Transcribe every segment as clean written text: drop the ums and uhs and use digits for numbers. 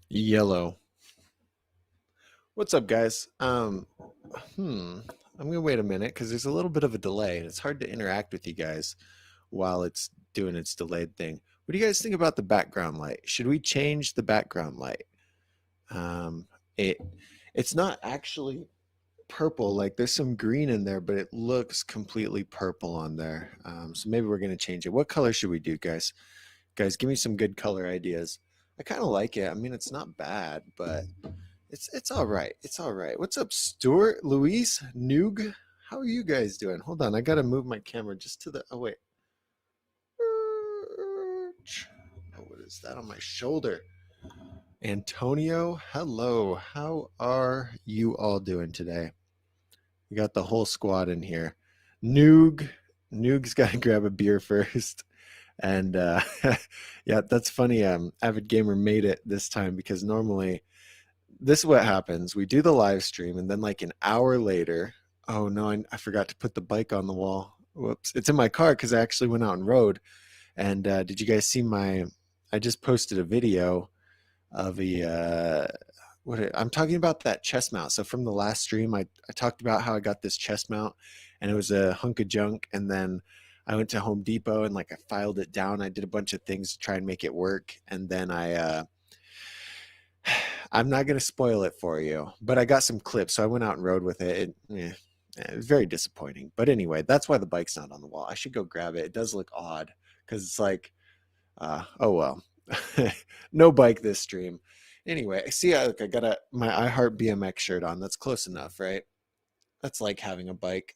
Yellow. What's up, guys? I'm gonna wait a minute because there's a little bit of a delay and it's hard to interact with you guys while it's doing its delayed thing. What do you guys think about the background light? Should we change the background light? Um, it it's not actually purple. Like there's some green in there, but it looks completely purple on there. So maybe we're gonna change it. What color should we do, guys? Guys, give me some good color ideas. I kind of like it. I mean, it's not bad, but it's all right. It's all right. What's up, Stuart, Luis, Noog? How are you guys doing? Hold on, I gotta move my camera just to the. Oh wait. Oh, what is that on my shoulder? Antonio, hello. How are you all doing today? We got the whole squad in here. Noog, Noog's got to grab a beer first. And yeah, that's funny. Avid Gamer made it this time because normally this is what happens. We do the live stream, and then like an hour later, oh no, I forgot to put the bike on the wall. Whoops. It's in my car because I actually went out and rode. And did you guys see I just posted a video of I'm talking about that chest mount. So from the last stream, I talked about how I got this chest mount and it was a hunk of junk. And then I went to Home Depot and like I filed it down. I did a bunch of things to try and make it work. And then I'm not going to spoil it for you, but I got some clips. So I went out and rode with it. It was very disappointing. But anyway, that's why the bike's not on the wall. I should go grab it. It does look odd because it's like, oh well, no bike this stream. Anyway, see, I got my I Heart BMX shirt on. That's close enough, right? That's like having a bike.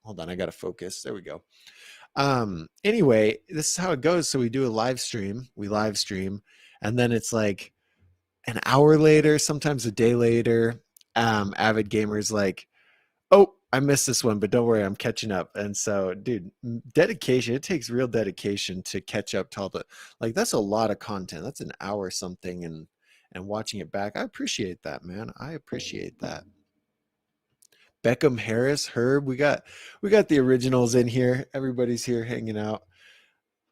Hold on, I got to focus. There we go. Anyway, this is how it goes. So we do a live stream. We live stream, and then it's like an hour later, sometimes a day later, Avid Gamer's like, oh, I missed this one, but don't worry, I'm catching up. And so, dude, dedication, it takes real dedication to catch up to all the, like, that's a lot of content. That's an hour something and watching it back. I appreciate that, man. I appreciate that. Beckham, Harris, Herb, we got the originals in here. Everybody's here hanging out.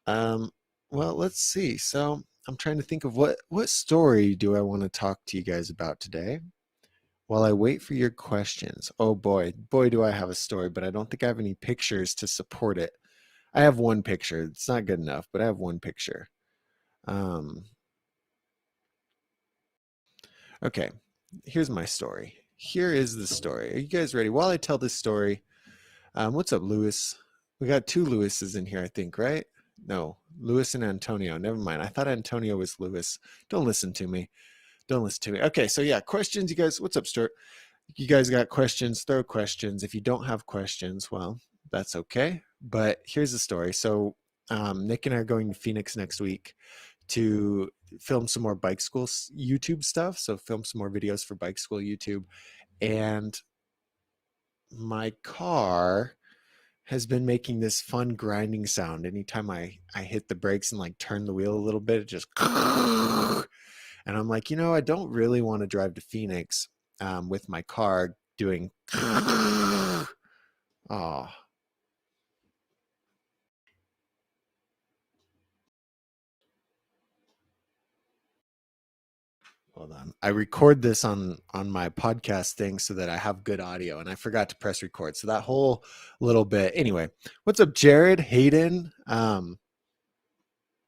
Um, well, let's see. So I'm trying to think of what story do I want to talk to you guys about today? While I wait for your questions. Oh boy, do I have a story, but I don't think I have any pictures to support it. I have one picture. It's not good enough, but I have one picture. Um, okay, here's my story. Here is the story. Are you guys ready? While I tell this story, what's up, Lewis? We got two Lewises in here, I think, right? No, Lewis and Antonio. Never mind. I thought Antonio was Lewis. Don't listen to me. Don't listen to me. Okay, so yeah, questions, you guys. What's up, Stuart? You guys got questions, throw questions. If you don't have questions, well, that's okay. But here's the story. So Nick and I are going to Phoenix next week to film some more bike school YouTube stuff. So film some more videos for bike school YouTube. And my car has been making this fun grinding sound. Anytime I hit the brakes and like turn the wheel a little bit, it just and I'm like, I don't really want to drive to Phoenix with my car doing oh, hold on. I record this on my podcast thing so that I have good audio, and I forgot to press record. So that whole little bit. Anyway, what's up, Jared, Hayden?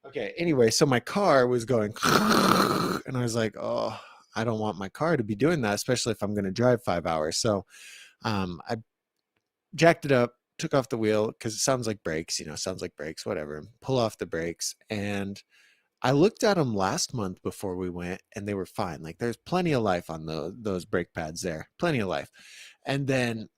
Okay, anyway, so my car was going and I was like, oh, I don't want my car to be doing that, especially if I'm going to drive 5 hours. So I jacked it up, took off the wheel because it sounds like brakes, sounds like brakes, whatever. Pull off the brakes. And I looked at them last month before we went and they were fine. Like there's plenty of life on those brake pads there, plenty of life. And then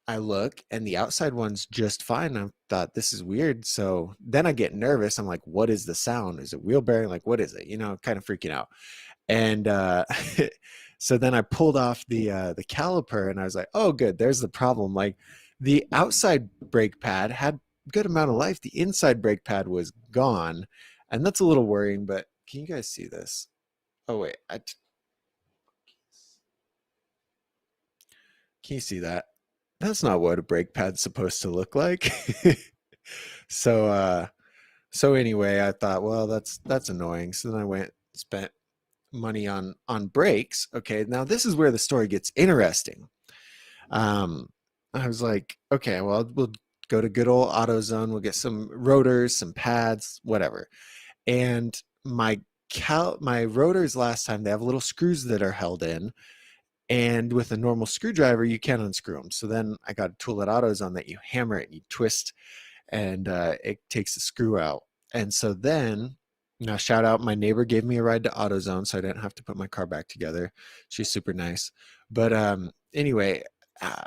I look and the outside one's just fine. I thought this is weird. So then I get nervous. I'm like, what is the sound? Is it wheel bearing? Like, what is it? Kind of freaking out. And so then I pulled off the caliper and I was like, oh, good. There's the problem. Like the outside brake pad had a good amount of life. The inside brake pad was gone. And that's a little worrying, but can you guys see this? Oh, wait. Can you see that? That's not what a brake pad's supposed to look like. So so anyway, I thought, well, that's annoying. So then I went, spent money on brakes. Okay, now this is where the story gets interesting. Um, I was like, okay, well, we'll go to good old AutoZone. We'll get some rotors, some pads, whatever. And my rotors last time, they have little screws that are held in, and with a normal screwdriver you can't unscrew them. So then I got a tool at AutoZone that you hammer it and you twist, and it takes the screw out. And so then, now shout out, my neighbor gave me a ride to AutoZone, so I didn't have to put my car back together. She's super nice. But anyway, uh,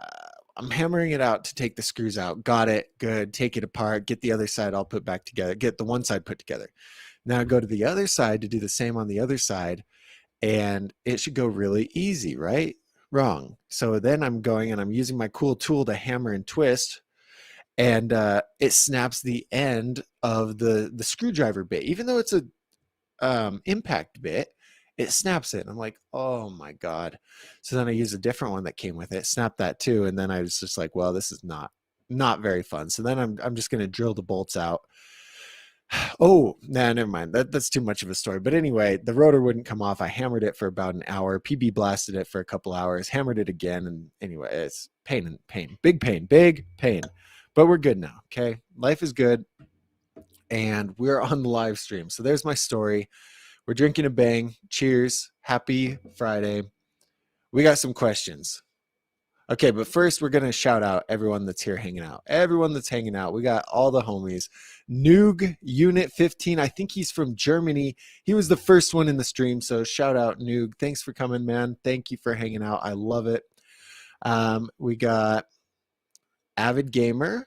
I'm hammering it out to take the screws out. Got it, good. Take it apart, get the other side all put back together, get the one side put together. Now I go to the other side to do the same on the other side, and it should go really easy, right? Wrong. So then I'm going and I'm using my cool tool to hammer and twist, and it snaps the end of the screwdriver bit, even though it's a impact bit. It snaps it. And I'm like, oh my god. So then I used a different one that came with it, snapped that too, and then I was just like, well, this is not very fun. So then I'm just going to drill the bolts out. Oh, nah, never mind. That's too much of a story. But anyway, the rotor wouldn't come off. I hammered it for about an hour. PB blasted it for a couple hours, hammered it again. And anyway, it's pain and pain, big pain, big pain. But we're good now. Okay. Life is good. And we're on the live stream. So there's my story. We're drinking a bang. Cheers. Happy Friday. We got some questions. Okay, but first we're gonna shout out everyone that's here hanging out. Everyone that's hanging out. We got all the homies. Noog Unit 15. I think he's from Germany. He was the first one in the stream, so shout out Noog. Thanks for coming, man. Thank you for hanging out. I love it. We got Avid Gamer.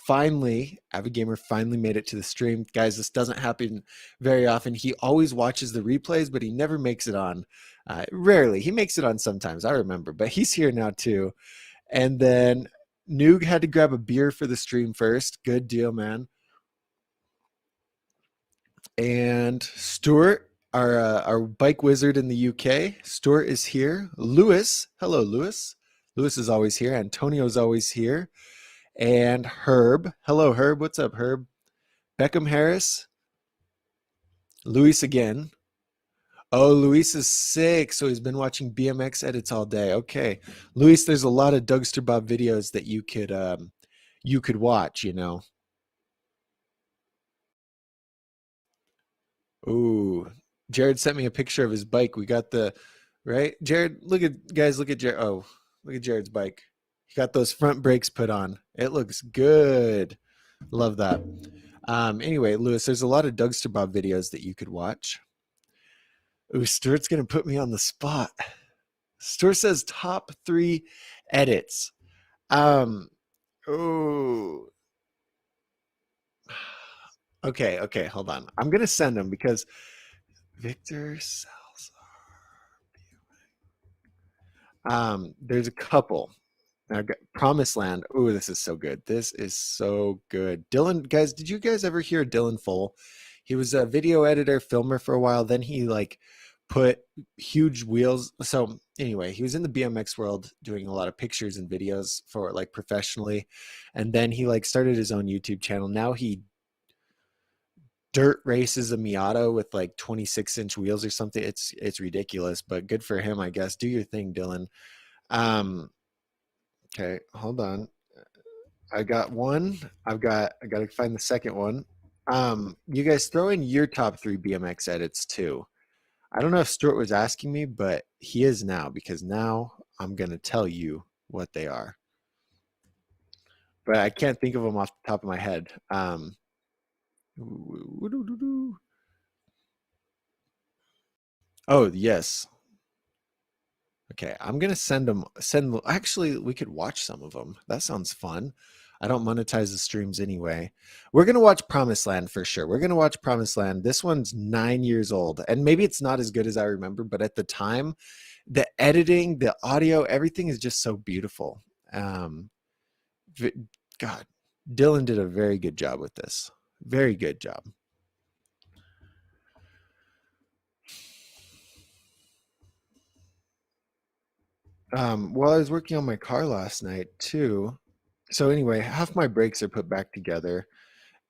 Avid Gamer finally made it to the stream. Guys, this doesn't happen very often. He always watches the replays, but he never makes it on. Rarely. He makes it on sometimes, I remember, but he's here now too. And then Noog had to grab a beer for the stream first. Good deal, man. And Stuart, our bike wizard in the UK, Stuart is here. Lewis, hello, Lewis. Lewis is always here. Antonio's always here. And Herb, hello, Herb. What's up, Herb? Beckham Harris, Luis again. Oh, Luis is sick, so he's been watching BMX edits all day. Okay, Luis, there's a lot of Dougster Bob videos that you could watch. Ooh, Jared sent me a picture of his bike. We got the right, Jared. Look at Jared. Oh, look at Jared's bike. He got those front brakes put on. It looks good. Love that. Anyway, Lewis, there's a lot of Dougster Bob videos that you could watch. Ooh, Stuart's gonna put me on the spot. Stuart says top 3 edits. Um, ooh. Okay, hold on. I'm gonna send them because Victor Salazar. There's a couple. Now, Promised Land. Ooh, this is so good. This is so good. Dylan, guys, did you guys ever hear Dylan Full? He was a video editor, filmer for a while. Then he like put huge wheels. So anyway, he was in the BMX world doing a lot of pictures and videos for like professionally. And then he like started his own YouTube channel. Now he dirt races a Miata with like 26-inch wheels or something. It's ridiculous, but good for him, I guess. Do your thing, Dylan. Um, okay, hold on. I got one. I got to find the second one. You guys throw in your top 3 BMX edits too. I don't know if Stuart was asking me, but he is now, because now I'm gonna tell you what they are. But I can't think of them off the top of my head. Oh yes. Okay, I'm gonna send them. Actually, we could watch some of them. That sounds fun. I don't monetize the streams anyway. We're gonna watch Promised Land for sure. We're gonna watch Promised Land. This one's 9 years old, and maybe it's not as good as I remember, but at the time, the editing, the audio, everything is just so beautiful. Um, God, Dylan did a very good job with this. Very good job. Well, I was working on my car last night too. So anyway, half my brakes are put back together,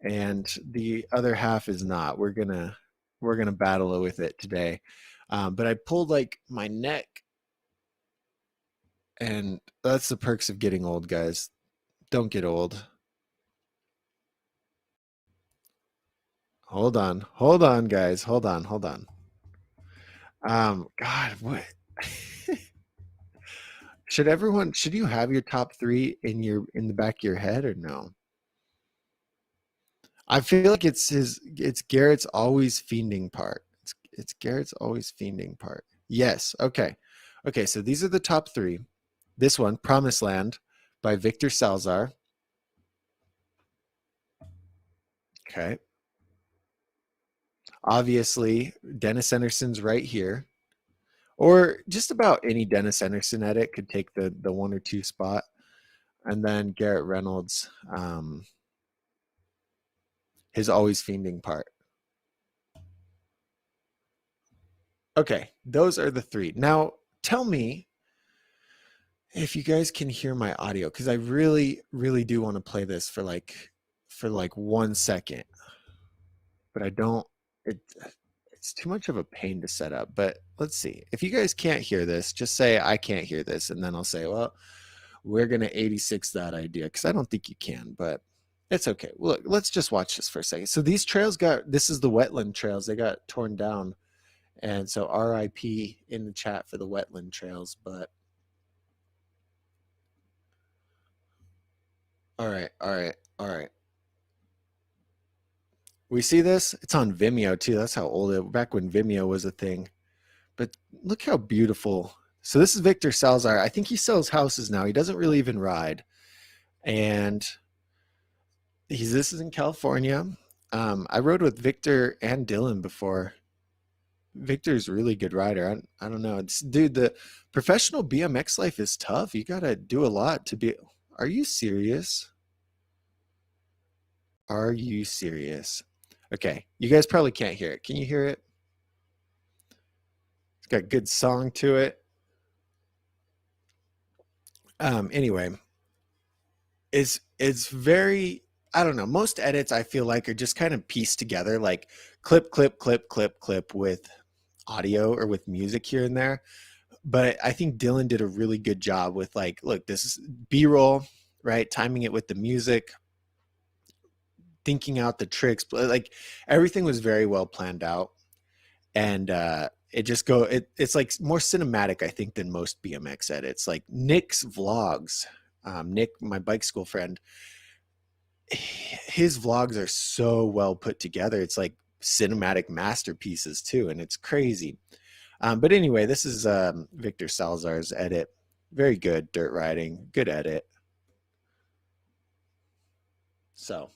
and the other half is not. We're gonna battle with it today. But I pulled like my neck, and that's the perks of getting old, guys. Don't get old. Hold on, guys. Hold on. God, what? Should you have your top three in the back of your head or no? I feel like it's Garrett's always fiending part. It's Garrett's always fiending part. Yes. Okay. Okay, so these are the top three. This one, Promised Land by Victor Salzar. Okay. Obviously, Dennis Anderson's right here. Or just about any Dennis Anderson edit could take the one or two spot. And then Garrett Reynolds, his always fiending part. Okay, those are the three. Now, tell me if you guys can hear my audio, because I really, really do want to play this for like 1 second, but I don't. It it's too much of a pain to set up. But let's see. If you guys can't hear this, just say I can't hear this, and then I'll say, well, we're gonna 86 that idea, because I don't think you can, but it's okay. Well, look, let's just watch this for a second. So these trails this is the wetland trails. They got torn down. And so RIP in the chat for the wetland trails, but all right, all right, all right. We see this? It's on Vimeo too. That's how old it back when Vimeo was a thing. But look how beautiful. So this is Victor Salzar. I think he sells houses now. He doesn't really even ride. And this is in California. I rode with Victor and Dylan before. Victor's a really good rider. I don't know. Dude, the professional BMX life is tough. You got to do a lot to be. Are you serious? Are you serious? Okay, you guys probably can't hear it. Can you hear it? It's got a good song to it. Anyway, it's very, I don't know. Most edits I feel like are just kind of pieced together, like clip, clip, clip, clip, clip with audio or with music here and there. But I think Dylan did a really good job with like, look, this is B-roll, right? Timing it with the music, thinking out the tricks, like everything was very well planned out. And it's like more cinematic, I think, than most BMX edits. Like Nick's vlogs, Nick, my bike school friend, his vlogs are so well put together. It's like cinematic masterpieces too, and it's crazy. But anyway, this is Victor Salzar's edit. Very good dirt riding, good edit. So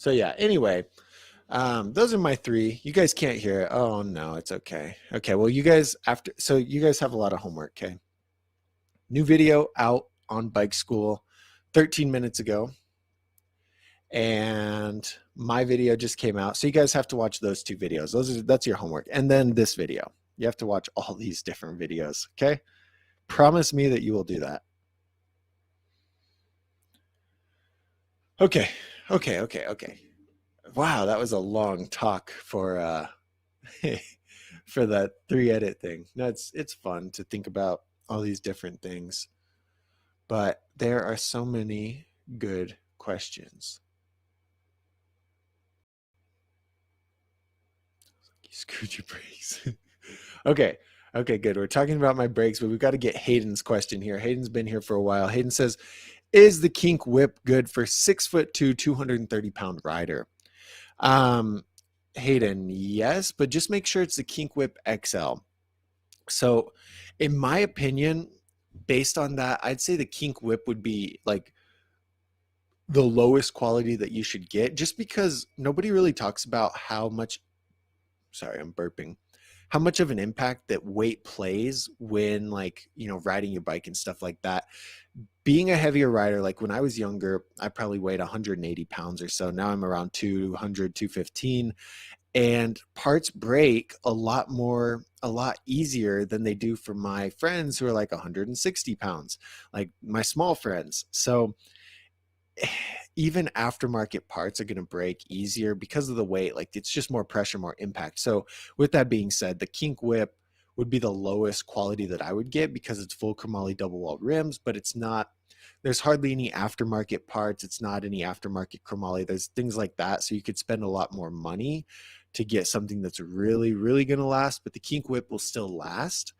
yeah, anyway, those are my three. You guys can't hear it. Oh no, it's okay. Okay, well, you guys you guys have a lot of homework. Okay, new video out on Bike School 13 minutes ago, and my video just came out. So you guys have to watch those two videos. That's your homework, and then this video. You have to watch all these different videos. Okay, promise me that you will do that. Okay, okay. Wow, that was a long talk for for that 3 edit thing. No, it's fun to think about all these different things, but there are so many good questions. You screwed your brakes. Okay, good. We're talking about my brakes, but we've got to get Hayden's question here. Hayden's been here for a while. Hayden says, "Is the kink whip good for 6'2", 230-pound rider?" Hayden, yes, but just make sure it's the Kink Whip XL. So in my opinion, based on that, I'd say the Kink Whip would be like the lowest quality that you should get, just because nobody really talks about how much, sorry, I'm burping, how much of an impact that weight plays when, like, you know, riding your bike and stuff like that. Being a heavier rider, like when I was younger, I probably weighed 180 pounds or so. Now I'm around 200, 215. And parts break a lot easier than they do for my friends who are like 160 pounds, like my small friends. So even aftermarket parts are going to break easier because of the weight. Like it's just more pressure, more impact. So with that being said, the kink whip would be the lowest quality that I would get because it's full chromoly double walled rims, but it's not, there's hardly any aftermarket parts. It's not any aftermarket chromoly. There's things like that. So you could spend a lot more money to get something that's really, really going to last, but the kink whip will still last,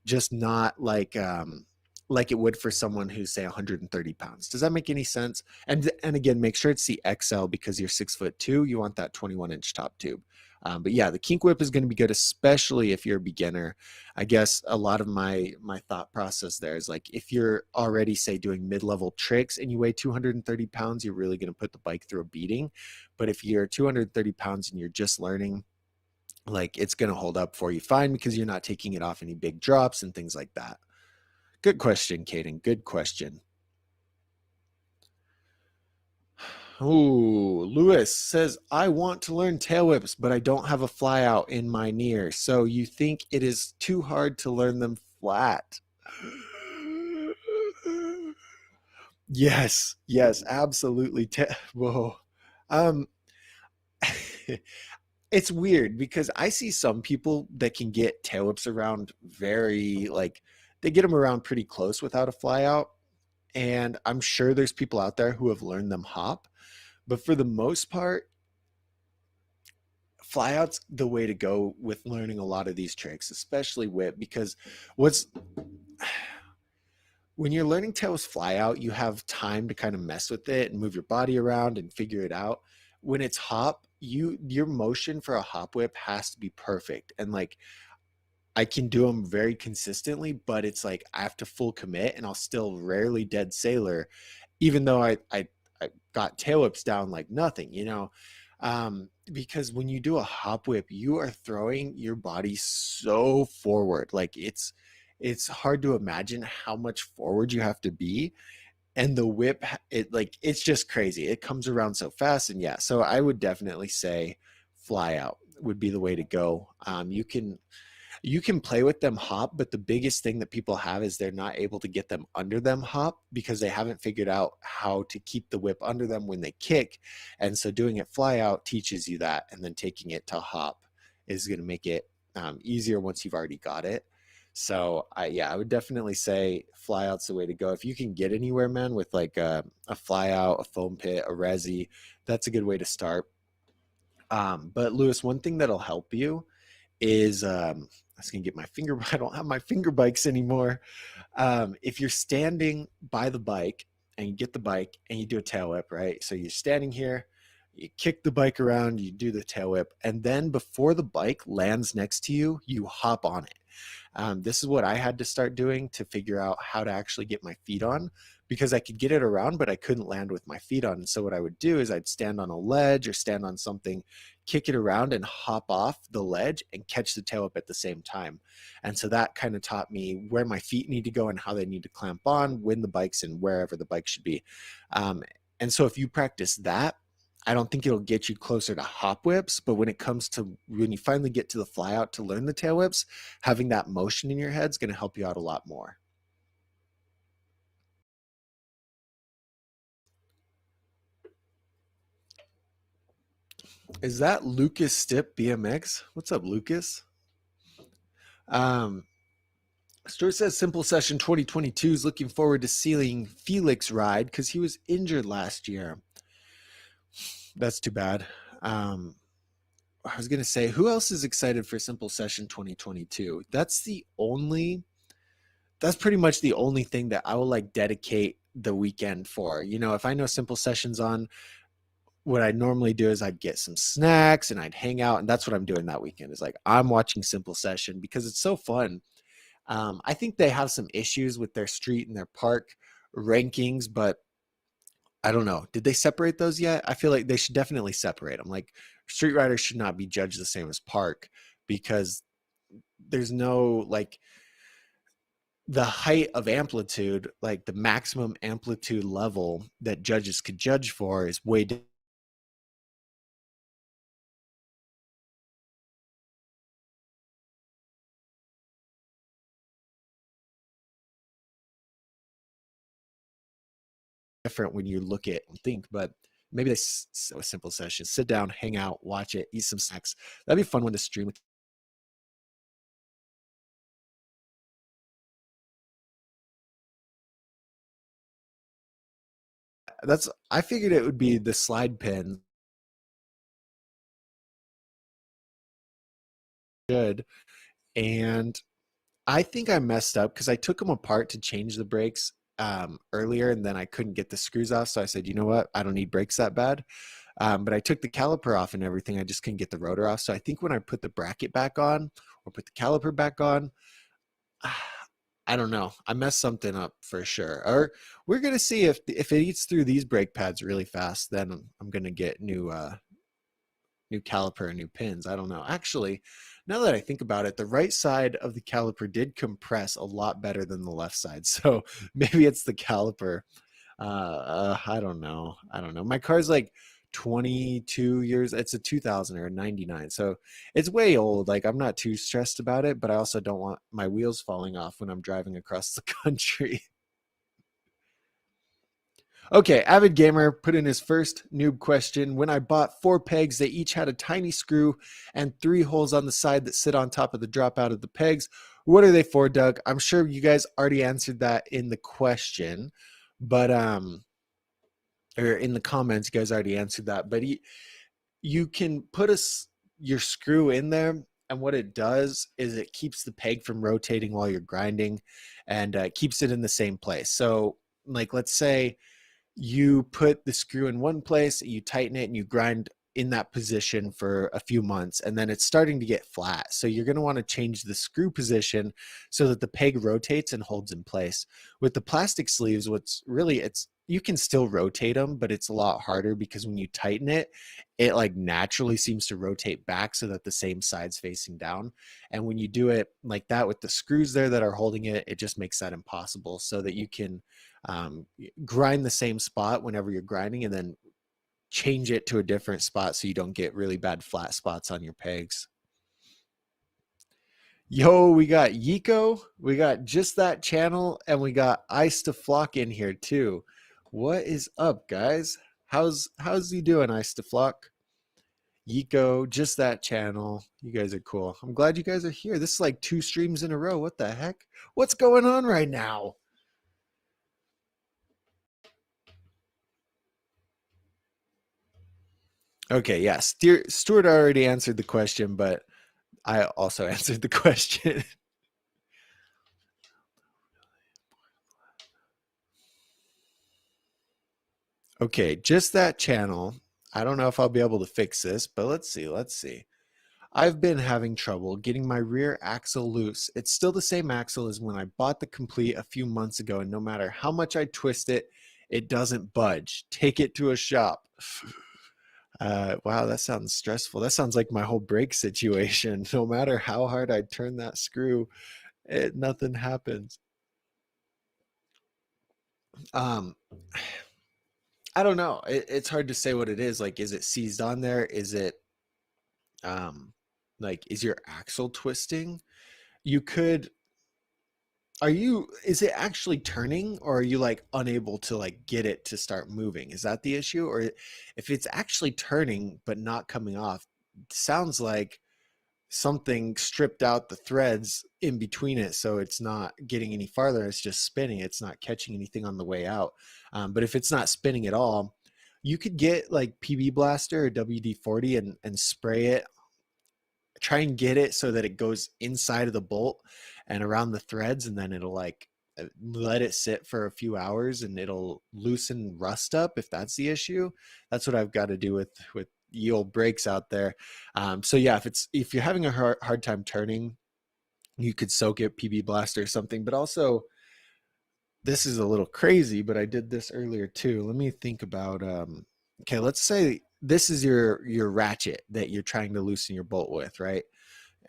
just not like it would for someone who's say 130 pounds. Does that make any sense? And again, make sure it's the XL because you're 6'2". You want that 21-inch top tube. But yeah, the kink whip is going to be good, especially if you're a beginner. I guess a lot of my thought process there is like if you're already say doing mid-level tricks and you weigh 230 pounds, you're really going to put the bike through a beating. But if you're 230 pounds and you're just learning, like it's going to hold up for you fine because you're not taking it off any big drops and things like that. Good question, Kaden. Good question. Oh, Lewis says, I want to learn tail whips, but I don't have a fly out in my near. So you think it is too hard to learn them flat? Yes, yes, absolutely. Whoa. Um, it's weird because I see some people that can get tail whips around very like they get them around pretty close without a fly out. And I'm sure there's people out there who have learned them hop. But for the most part, flyout's the way to go with learning a lot of these tricks, especially whip, because what's when you're learning tails flyout, you have time to kind of mess with it and move your body around and figure it out. When it's hop, your motion for a hop whip has to be perfect. And like I can do them very consistently, but it's like I have to full commit and I'll still rarely dead sailor, even though I got tail whips down like nothing, you know? Because when you do a hop whip, you are throwing your body so forward. Like it's hard to imagine how much forward you have to be. And the whip, it like it's just crazy. It comes around so fast. And yeah, so I would definitely say fly out would be the way to go. You can play with them hop, but the biggest thing that people have is they're not able to get them under them hop because they haven't figured out how to keep the whip under them when they kick. And so doing it fly out teaches you that, and then taking it to hop is going to make it easier once you've already got it. So I would definitely say fly out's the way to go. If you can get anywhere, man, with like a fly out, a foam pit, a resi, that's a good way to start. But Lewis, one thing that'll help you is I was gonna get my finger. I don't have my finger bikes anymore. If you're standing by the bike and you get the bike and you do a tail whip, right? So you're standing here, you kick the bike around, you do the tail whip, and then before the bike lands next to you, you hop on it. This is what I had to start doing to figure out how to actually get my feet on because I could get it around, but I couldn't land with my feet on. And so what I would do is I'd stand on a ledge or stand on something, kick it around and hop off the ledge and catch the tail up at the same time. And so that kind of taught me where my feet need to go and how they need to clamp on when the bike's in wherever the bike should be. Um, and so if you practice that, I don't think it'll get you closer to hop whips, but when it comes to when you finally get to the fly out to learn the tail whips, having that motion in your head is going to help you out a lot more. Is that Lucas Stip BMX? What's up, Lucas? Um, Stuart says Simple Session 2022 is looking forward to seeing Felix ride because he was injured last year. That's too bad. Um, I was going to say, who else is excited for Simple Session 2022? That's pretty much the only thing that I will like dedicate the weekend for. You know, if I know Simple Sessions on, what I'd normally do is I'd get some snacks and I'd hang out. And that's what I'm doing that weekend is like, I'm watching Simple Session because it's so fun. I think they have some issues with their street and their park rankings, but I don't know. Did they separate those yet? I feel like they should definitely separate them. Like street riders should not be judged the same as park because there's no like the height of amplitude, like the maximum amplitude level that judges could judge for is way different. different when you look at and think, but maybe this so a simple session, sit down, hang out, watch it, eat some snacks. That'd be fun one to stream. That's I figured it would be the slide pin. Good. And I think I messed up because I took them apart to change the brakes earlier, and then I couldn't get the screws off. So I said, you know what? I don't need brakes that bad. But I took the caliper off and everything. I just couldn't get the rotor off. So I think when I put the bracket back on or put the caliper back on, I don't know. I messed something up for sure. Or we're gonna see if it eats through these brake pads really fast. Then I'm gonna get new caliper and new pins. I don't know. Actually, now that I think about it, the right side of the caliper did compress a lot better than the left side. So maybe it's the caliper. I don't know. I don't know. My car's like 22 years. It's a 2000 or a 99. So it's way old. Like I'm not too stressed about it, but I also don't want my wheels falling off when I'm driving across the country. Okay, Avid Gamer put in his first noob question. When I bought 4 pegs, they each had a tiny screw and 3 holes on the side that sit on top of the dropout of the pegs. What are they for, Doug? I'm sure you guys already answered that in the question, but or in the comments, you guys already answered that. But you can put your screw in there, and what it does is it keeps the peg from rotating while you're grinding, and keeps it in the same place. So, like, let's say you put the screw in one place, you tighten it, and you grind in that position for a few months, and then it's starting to get flat. So you're going to want to change the screw position so that the peg rotates and holds in place. With the plastic sleeves, what's really, it's you can still rotate them, but it's a lot harder because when you tighten it, it like naturally seems to rotate back so that the same side's facing down. And when you do it like that with the screws there that are holding it, it just makes that impossible, so that you can grind the same spot whenever you're grinding, and then change it to a different spot so you don't get really bad flat spots on your pegs. Yo, we got Yiko, we got Just That Channel, and we got Ice to Flock in here too. What is up, guys? How's he doing, Ice to Flock? Yiko, Just That Channel. You guys are cool. I'm glad you guys are here. This is like 2 streams in a row. What the heck? What's going on right now? Okay, yeah. Stuart already answered the question, but I also answered the question. Okay, Just That Channel. I don't know if I'll be able to fix this, but let's see. Let's see. I've been having trouble getting my rear axle loose. It's still the same axle as when I bought the Complete a few months ago, and no matter how much I twist it, it doesn't budge. Take it to a shop. Wow, that sounds stressful. That sounds like my whole brake situation. No matter how hard I turn that screw, nothing happens. Um, I don't know. It's hard to say what it is. Like, is it seized on there? Is it um, like, is your axle twisting? You could. Is it actually turning, or are you like unable to like get it to start moving? Is that the issue? Or if it's actually turning but not coming off, sounds like something stripped out the threads in between it, so it's not getting any farther. It's just spinning. It's not catching anything on the way out. But if it's not spinning at all, you could get like PB Blaster or WD-40 and spray it. Try and get it so that it goes inside of the bolt and around the threads, and then it'll like let it sit for a few hours and it'll loosen rust up if that's the issue. That's what I've got to do with the old brakes out there. So yeah, if you're having a hard time turning, you could soak it PB Blaster or something. But also, this is a little crazy, but I did this earlier too. Let me think about okay, let's say this is your ratchet that you're trying to loosen your bolt with, right?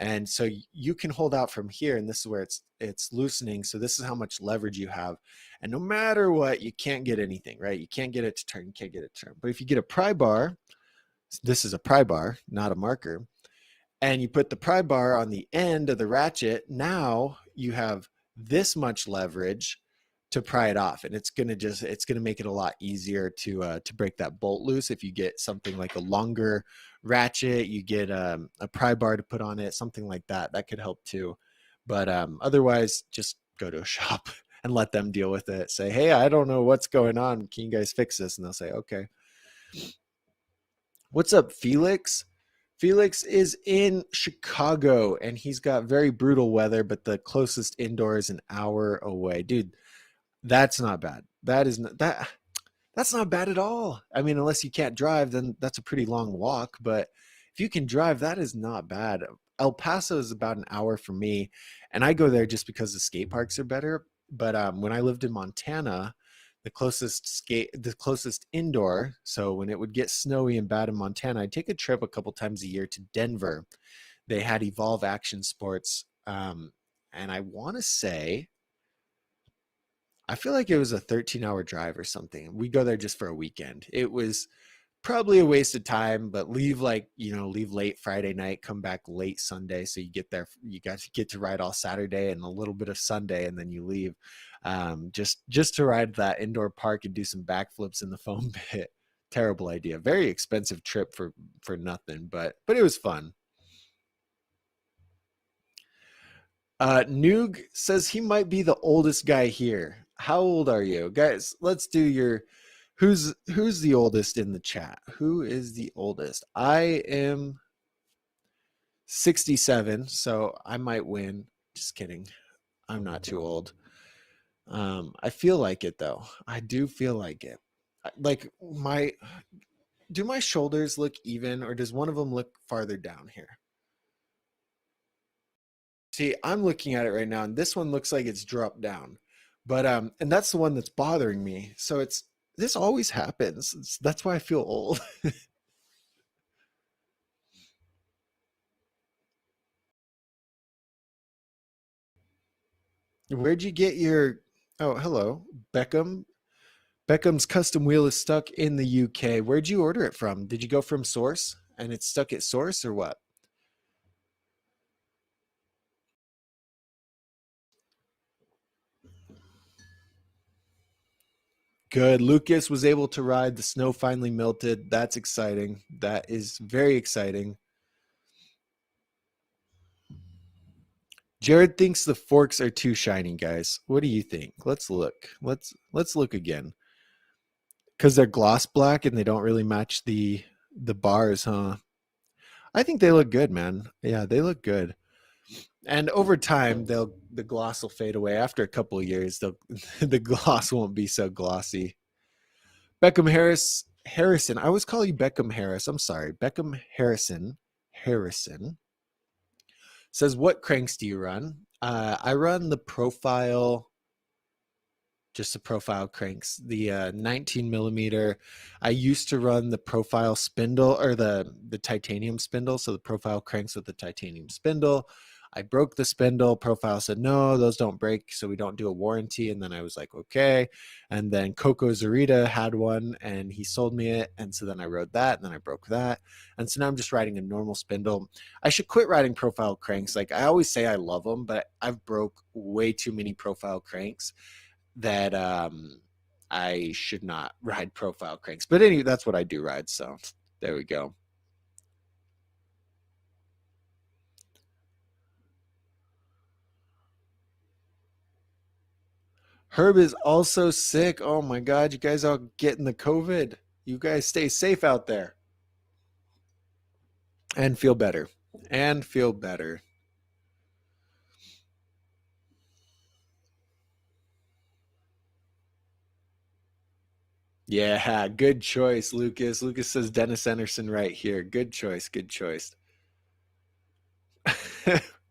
And so you can hold out from here, and this is where it's loosening. So this is how much leverage you have. And no matter what, you can't get anything, right? You can't get it to turn, you can't get it to turn. But if you get a pry bar, this is a pry bar, not a marker, and you put the pry bar on the end of the ratchet, now you have this much leverage to pry it off, and it's gonna make it a lot easier to break that bolt loose. If you get something like a longer ratchet, you get a pry bar to put on it, something like that. That could help too. But otherwise, just go to a shop and let them deal with it. Say, hey, I don't know what's going on. Can you guys fix this? And they'll say, okay. What's up, Felix? Felix is in Chicago and he's got very brutal weather, but the closest indoor is an hour away. Dude, that's not bad. That's not bad at all. I mean, unless you can't drive, then that's a pretty long walk. But if you can drive, that is not bad. El Paso is about an hour from me, and I go there just because the skate parks are better. But when I lived in Montana, the closest indoor. So when it would get snowy and bad in Montana, I'd take a trip a couple times a year to Denver. They had Evolve Action Sports, and I want to say I feel like it was a 13-hour drive or something. We go there just for a weekend. It was probably a waste of time, but leave leave late Friday night, come back late Sunday. So you get there, you got to get to ride all Saturday and a little bit of Sunday, and then you leave just to ride that indoor park and do some backflips in the foam pit. Terrible idea. Very expensive trip for nothing, but it was fun. Noog says he might be the oldest guy here. How old are you? Guys, let's do your who's the oldest in the chat? Who is the oldest? I am 67, so I might win. Just kidding. I'm not too old. I feel like it though. I do feel like it. Like do my shoulders look even, or does one of them look farther down here? See, I'm looking at it right now, and this one looks like it's dropped down. But and that's the one that's bothering me. So this always happens. That's why I feel old. Where'd you get your Oh, hello. Beckham. Beckham's custom wheel is stuck in the UK. Where'd you order it from? Did you go from Source and it's stuck at Source, or what? Good. Lucas was able to ride. The snow finally melted. That's exciting. That is very exciting. Jared thinks the forks are too shiny, guys. What do you think? Let's look. Let's look again. Because they're gloss black and they don't really match the bars, huh? I think they look good, man. Yeah, they look good. And over time, the gloss will fade away. After a couple of years, the gloss won't be so glossy. Beckham Harrison. I always call you Beckham Harris. I'm sorry. Beckham Harrison says, what cranks do you run? I run the profile, just the profile cranks, the 19 millimeter. I used to run the profile spindle, or the titanium spindle. So the profile cranks with the titanium spindle. I broke the spindle. Profile said, no, those don't break, so we don't do a warranty. And then I was like, okay. And then Coco Zarita had one and he sold me it. And so then I rode that and then I broke that. And so now I'm just riding a normal spindle. I should quit riding profile cranks. Like I always say I love them, but I've broke way too many profile cranks that I should not ride profile cranks. But anyway, that's what I do ride. So there we go. Herb is also sick. Oh my God, you guys are getting the COVID. You guys stay safe out there and feel better. And feel better. Yeah, good choice, Lucas. Lucas says Dennis Anderson right here. Good choice. Good choice.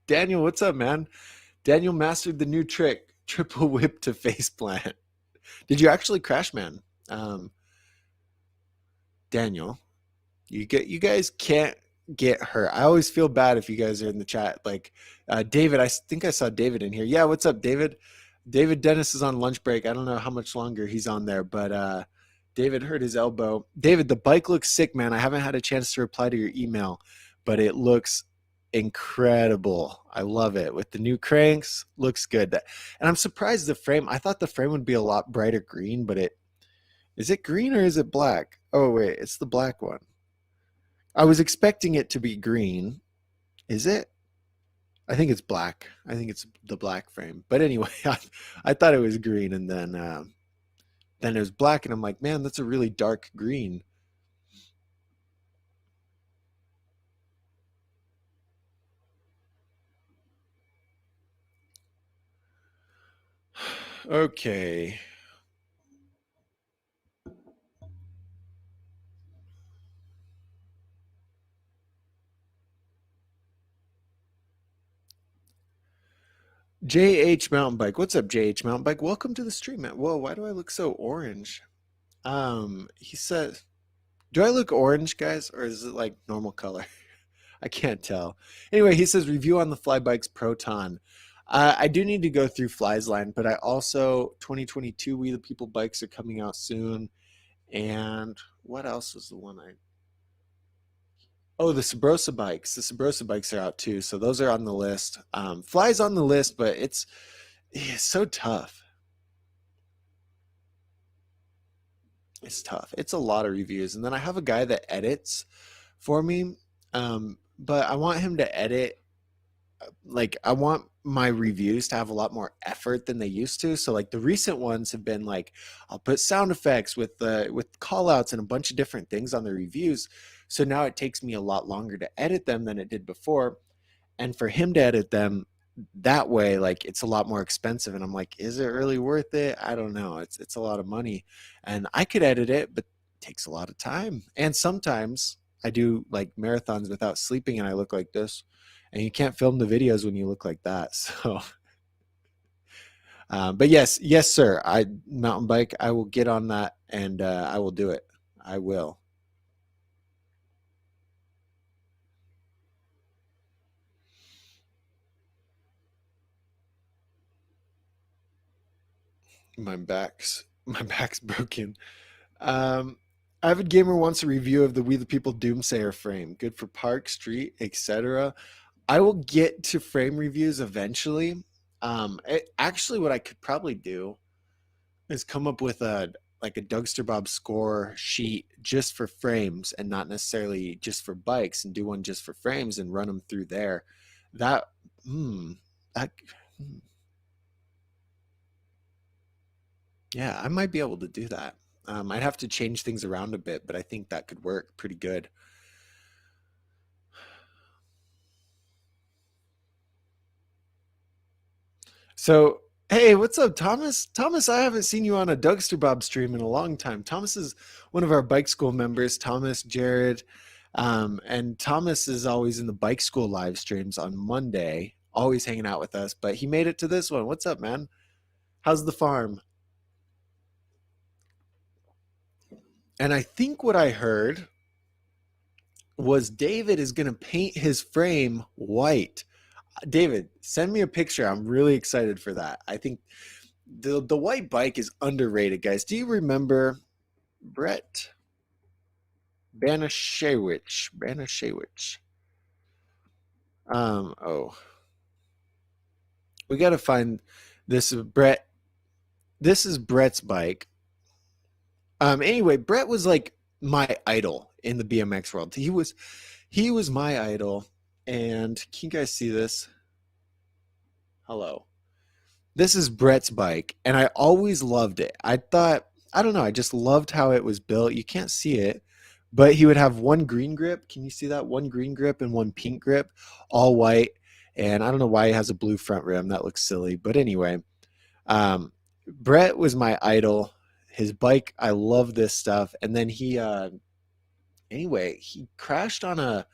Daniel, what's up, man? Daniel mastered the new trick, triple whip to face plant. Did you actually crash, man? Um, Daniel, you guys can't get hurt. I always feel bad if you guys are in the chat. Like David, I think I saw David in here. Yeah, what's up, David? David Dennis is on lunch break. I don't know how much longer he's on there, but David hurt his elbow. David, the bike looks sick, man. I haven't had a chance to reply to your email, but it looks incredible. I love it. With the new cranks, looks good. And I'm surprised the frame, I thought the frame would be a lot brighter green, but it is it green or is it black? Oh wait, it's the black one. I was expecting it to be green. Is it? I think it's black. I think it's the black frame. But anyway, I thought it was green, and then it was black, and I'm like, man, that's a really dark green. Okay. JH Mountain Bike. What's up, JH Mountain Bike? Welcome to the stream, man. Whoa, why do I look so orange? He said, do I look orange, guys, or is it like normal color? I can't tell. Anyway, he says review on the Fly Bikes Proton. I do need to go through Fly's line, but I also 2022 We the People bikes are coming out soon. And what else was the one I? Oh, the Sabrosa bikes. The Sabrosa bikes are out too, so those are on the list. Fly's on the list, but it's so tough. It's tough. It's a lot of reviews, and then I have a guy that edits for me. But I want him to edit, like I want my reviews to have a lot more effort than they used to. So like the recent ones have been like I'll put sound effects with call outs and a bunch of different things on the reviews. So now it takes me a lot longer to edit them than it did before. And for him to edit them that way, like it's a lot more expensive. And I'm like, is it really worth it? I don't know. It's a lot of money. And I could edit it, but it takes a lot of time. And sometimes I do like marathons without sleeping and I look like this, and you can't film the videos when you look like that. So, but yes, sir. I mountain bike. I will get on that, and I will do it. I will. My back's broken. Um, Avid Gamer wants a review of the We the People Doomsayer frame. Good for park, street, etc. I will get to frame reviews eventually. Actually, what I could probably do is come up with a like a Dougster Bob score sheet just for frames and not necessarily just for bikes, and do one just for frames and run them through there. That, hmm, that, hmm, yeah, I might be able to do that. I'd have to change things around a bit, but I think that could work pretty good. So, hey, what's up, Thomas? Thomas, I haven't seen you on a Dougster Bob stream in a long time. Thomas is one of our bike school members, Thomas, Jared. And Thomas is always in the bike school live streams on Monday, always hanging out with us, but he made it to this one. What's up, man? How's the farm? And I think what I heard was David is going to paint his frame white. David, send me a picture. I'm really excited for that. I think the white bike is underrated, guys. Do you remember Brett Banashewicz? Banashewicz. Oh, we got to find this is Brett. This is Brett's bike. Anyway, Brett was like my idol in the BMX world. He was my idol. And can you guys see this? Hello. This is Brett's bike, and I always loved it. I thought, I don't know, I just loved how it was built. You can't see it, but he would have one green grip. Can you see that? One green grip and one pink grip, all white. And I don't know why he has a blue front rim. That looks silly. But anyway, um, Brett was my idol. His bike, I love this stuff. And then anyway, he crashed on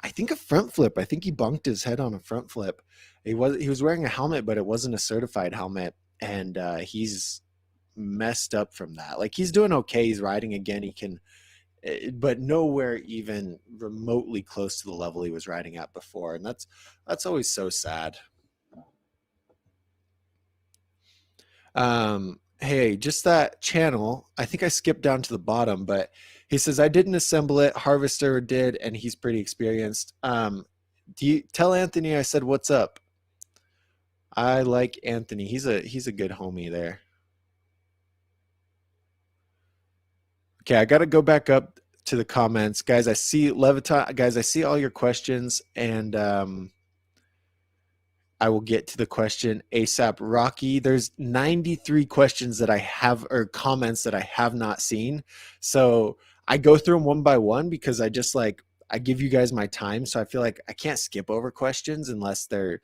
I think a front flip. I think he bunked his head on a front flip. He was wearing a helmet, but it wasn't a certified helmet, and he's messed up from that. Like he's doing okay. He's riding again. He can, but nowhere even remotely close to the level he was riding at before, and that's always so sad. Hey, just that channel. I think I skipped down to the bottom, but he says I didn't assemble it. Harvester did, and he's pretty experienced. Do you tell Anthony I said what's up? I like Anthony. He's a good homie there. Okay, I got to go back up to the comments, guys. I see Leviton, guys. I see all your questions, and I will get to the question ASAP. Rocky, there's 93 questions that I have or comments that I have not seen. So I go through them one by one because I just like I give you guys my time. So I feel like I can't skip over questions unless they're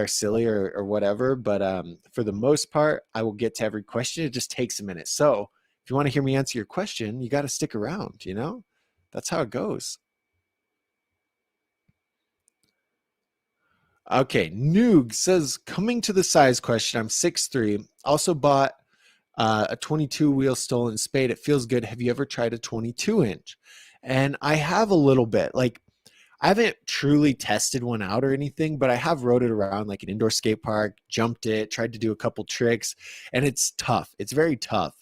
silly or whatever. But for the most part, I will get to every question. It just takes a minute. So if you want to hear me answer your question, you got to stick around, you know? That's how it goes. Okay, Noog says, coming to the size question, I'm 6'3". Also bought a 22 wheel stolen spade. It feels good. Have you ever tried a 22-inch? And I have a little bit. Like, I haven't truly tested one out or anything, but I have rode it around like an indoor skate park, jumped it, tried to do a couple tricks, and it's tough. It's very tough.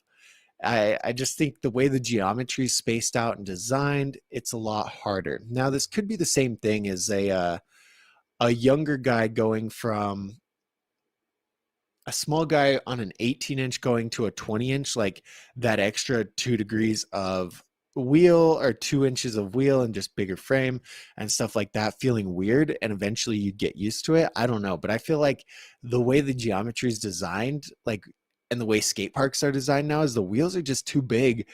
I just think the way the geometry is spaced out and designed, it's a lot harder. Now, this could be the same thing as a younger guy going from a small guy on an 18-inch going to a 20-inch, like that extra 2 degrees of wheel or 2 inches of wheel and just bigger frame and stuff like that, feeling weird. And eventually you'd get used to it. I don't know, but I feel like the way the geometry is designed, like, and the way skate parks are designed now, is the wheels are just too big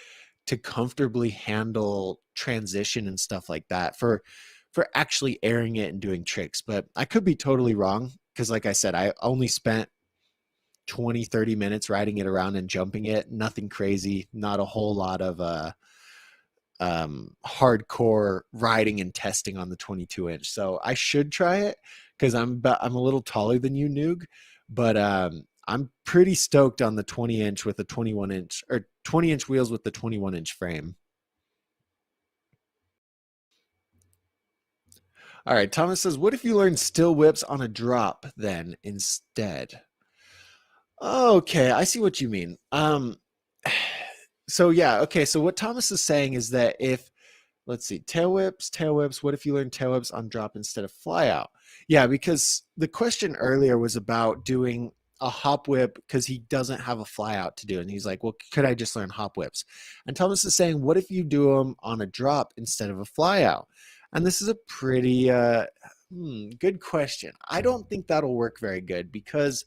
to comfortably handle transition and stuff like that for actually airing it and doing tricks. But I could be totally wrong because, like I said, I only spent 20-30 minutes riding it around and jumping it. Nothing crazy, not a whole lot of hardcore riding and testing on the 22-inch. So I should try it because I'm a little taller than you, Noog, but I'm pretty stoked on the 20-inch with the 21-inch or 20-inch wheels with the 21-inch frame. All right, Thomas says, what if you learn still whips on a drop then instead? Okay, I see what you mean. So yeah, okay. So what Thomas is saying is that if, let's see, tail whips, what if you learn tail whips on drop instead of fly out? Yeah, because the question earlier was about doing a hop whip because he doesn't have a fly out to do. And he's like, well, could I just learn hop whips? And Thomas is saying, what if you do them on a drop instead of a fly out? And this is a pretty good question. I don't think that'll work very good because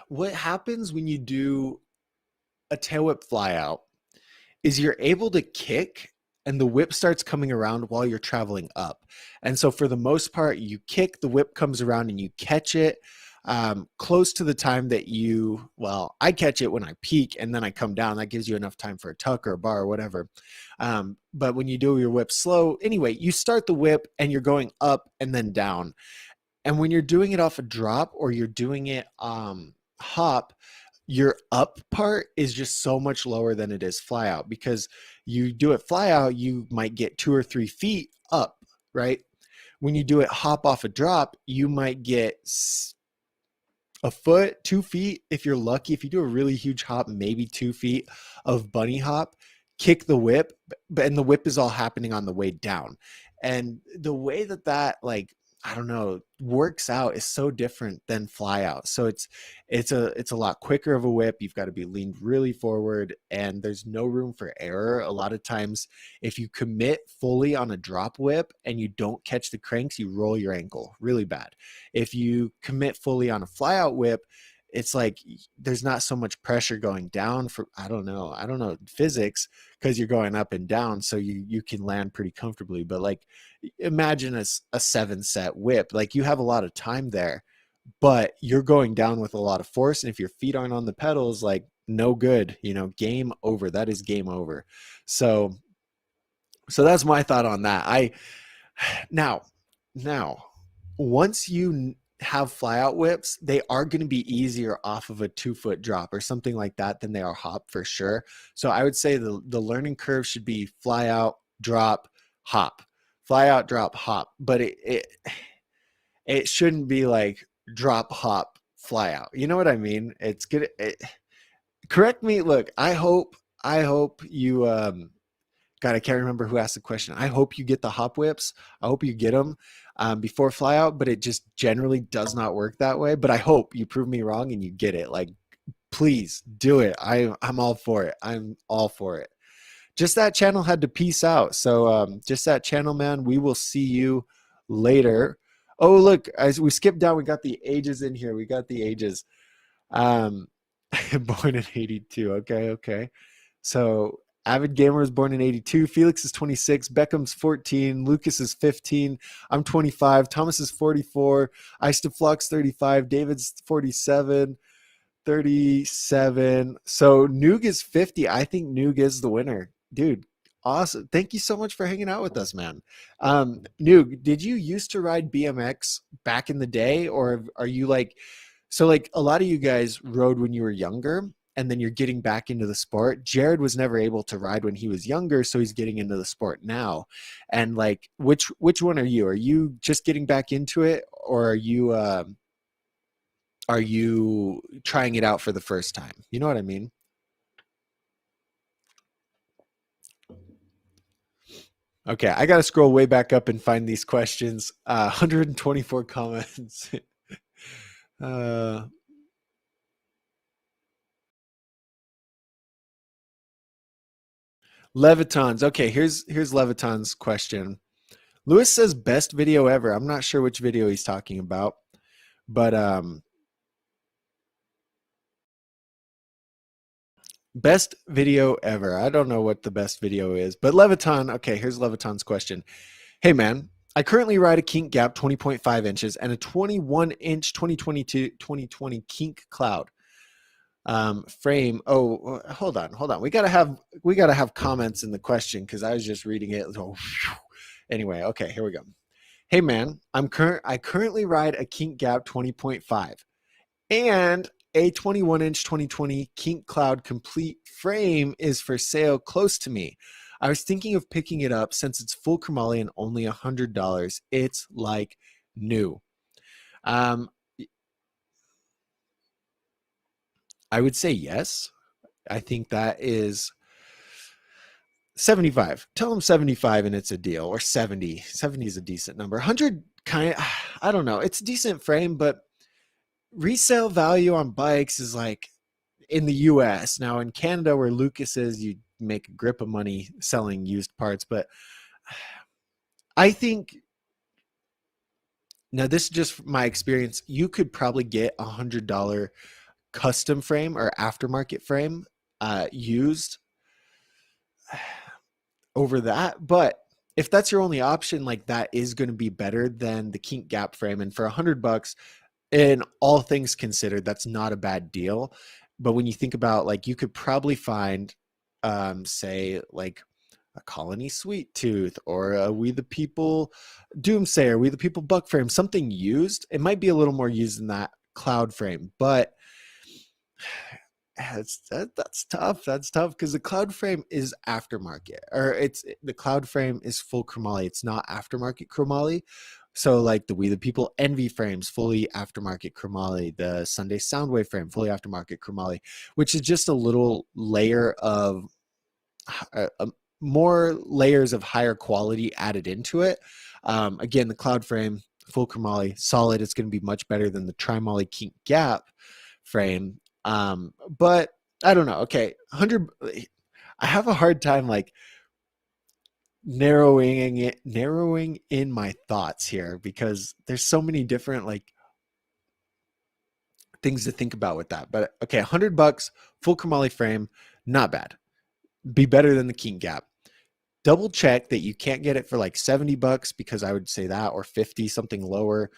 what happens when you do a tail whip fly out is you're able to kick and the whip starts coming around while you're traveling up. And so for the most part, you kick, the whip comes around and you catch it close to the time that well, I catch it when I peak and then I come down. That gives you enough time for a tuck or a bar or whatever. But when you do your whip slow, anyway, you start the whip and you're going up and then down. And when you're doing it off a drop or you're doing it hop, your up part is just so much lower than it is fly out because you do it fly out, you might get 2 or 3 feet up, right? When you do it hop off a drop, you might get a foot, 2 feet. If you're lucky, if you do a really huge hop, maybe 2 feet of bunny hop, kick the whip, and the whip is all happening on the way down. And the way that like, I don't know, works out is so different than fly out. So it's a lot quicker of a whip. You've got to be leaned really forward and there's no room for error. A lot of times if you commit fully on a drop whip and you don't catch the cranks, you roll your ankle really bad. If you commit fully on a fly out whip, it's like there's not so much pressure going down for I don't know physics because you're going up and down, so you can land pretty comfortably. But like imagine a 7 set whip, like you have a lot of time there, but you're going down with a lot of force, and if your feet aren't on the pedals, like no good, game over. That is game over. So that's my thought on that. I now now once you have fly out whips, they are going to be easier off of a 2 foot drop or something like that than they are hop for sure. So I would say the learning curve should be fly out, drop, hop, fly out, drop, hop. But it shouldn't be like drop, hop, fly out. You know what I mean? It's good. Correct me. Look, I hope you God, I can't remember who asked the question. I hope you get the hop whips. I hope you get them before flyout, but it just generally does not work that way. But I hope you prove me wrong and you get it. Like, please do it. I'm all for it. I'm all for it. Just that channel had to peace out. So just that channel, man. We will see you later. Oh, look, as we skipped down, we got the ages in here. We got the ages. Um, born in 82. Okay, okay. So Avid Gamer was born in 82. Felix is 26. Beckham's 14. Lucas is 15. I'm 25. Thomas is 44. Istaflux 35. David's 47. 37. So Noog is 50. I think Noog is the winner. Dude, awesome. Thank you so much for hanging out with us, man. Noog, did you used to ride BMX back in the day? Or are you like, so like a lot of you guys rode when you were younger and then you're getting back into the sport. Jared was never able to ride when he was younger, so he's getting into the sport now. And like, which one are you? Are you just getting back into it, or are you trying it out for the first time? You know what I mean? Okay, I got to scroll way back up and find these questions. 124 comments. uh, Levitons. Okay, here's Leviton's question. Lewis says best video ever. I'm not sure which video he's talking about, but best video ever. I don't know what the best video is, but Leviton. Okay, here's Leviton's question. Hey man, I currently ride a kink gap 20.5 inches and a 21 inch 2020 kink cloud frame. Oh, hold on. We gotta have comments in the question because I was just reading it. Oh, anyway, okay, here we go. Hey man, I currently ride a kink gap 20.5 and a 21-inch 2020 kink cloud complete frame is for sale close to me. I was thinking of picking it up since it's full chromoly and only $100. It's like new. Um, I would say yes. I think that is 75. Tell them 75 and it's a deal, or 70. 70 is a decent number. 100 kind of, I don't know. It's a decent frame, but resale value on bikes is like in the US. Now in Canada where Lucas is, you make a grip of money selling used parts, but I think now this is just my experience. You could probably get $100 custom frame or aftermarket frame used over that. But if that's your only option, like that is going to be better than the kink gap frame. And for $100, in all things considered, that's not a bad deal. But when you think about like, you could probably find, say like a Colony Sweet Tooth or a We the People Doomsayer, We the People Buck frame, something used. It might be a little more used than that cloud frame, but that's tough. That's tough because the cloud frame is aftermarket, or the cloud frame is full chromoly. It's not aftermarket chromoly. So like the We the People Envy frames, fully aftermarket chromoly. The Sunday Soundwave frame, fully aftermarket chromoly, which is just a little layer of more layers of higher quality added into it. Again, the cloud frame, full chromoly, solid. It's going to be much better than the Trimoly Kink Gap frame. But I don't know. Okay, 100. I have a hard time like narrowing in my thoughts here because there's so many different like things to think about with that. But okay, $100 full chromoly frame, not bad. Be better than the Kink Gap. Double check that you can't get it for like $70 because I would say that, or 50, something lower.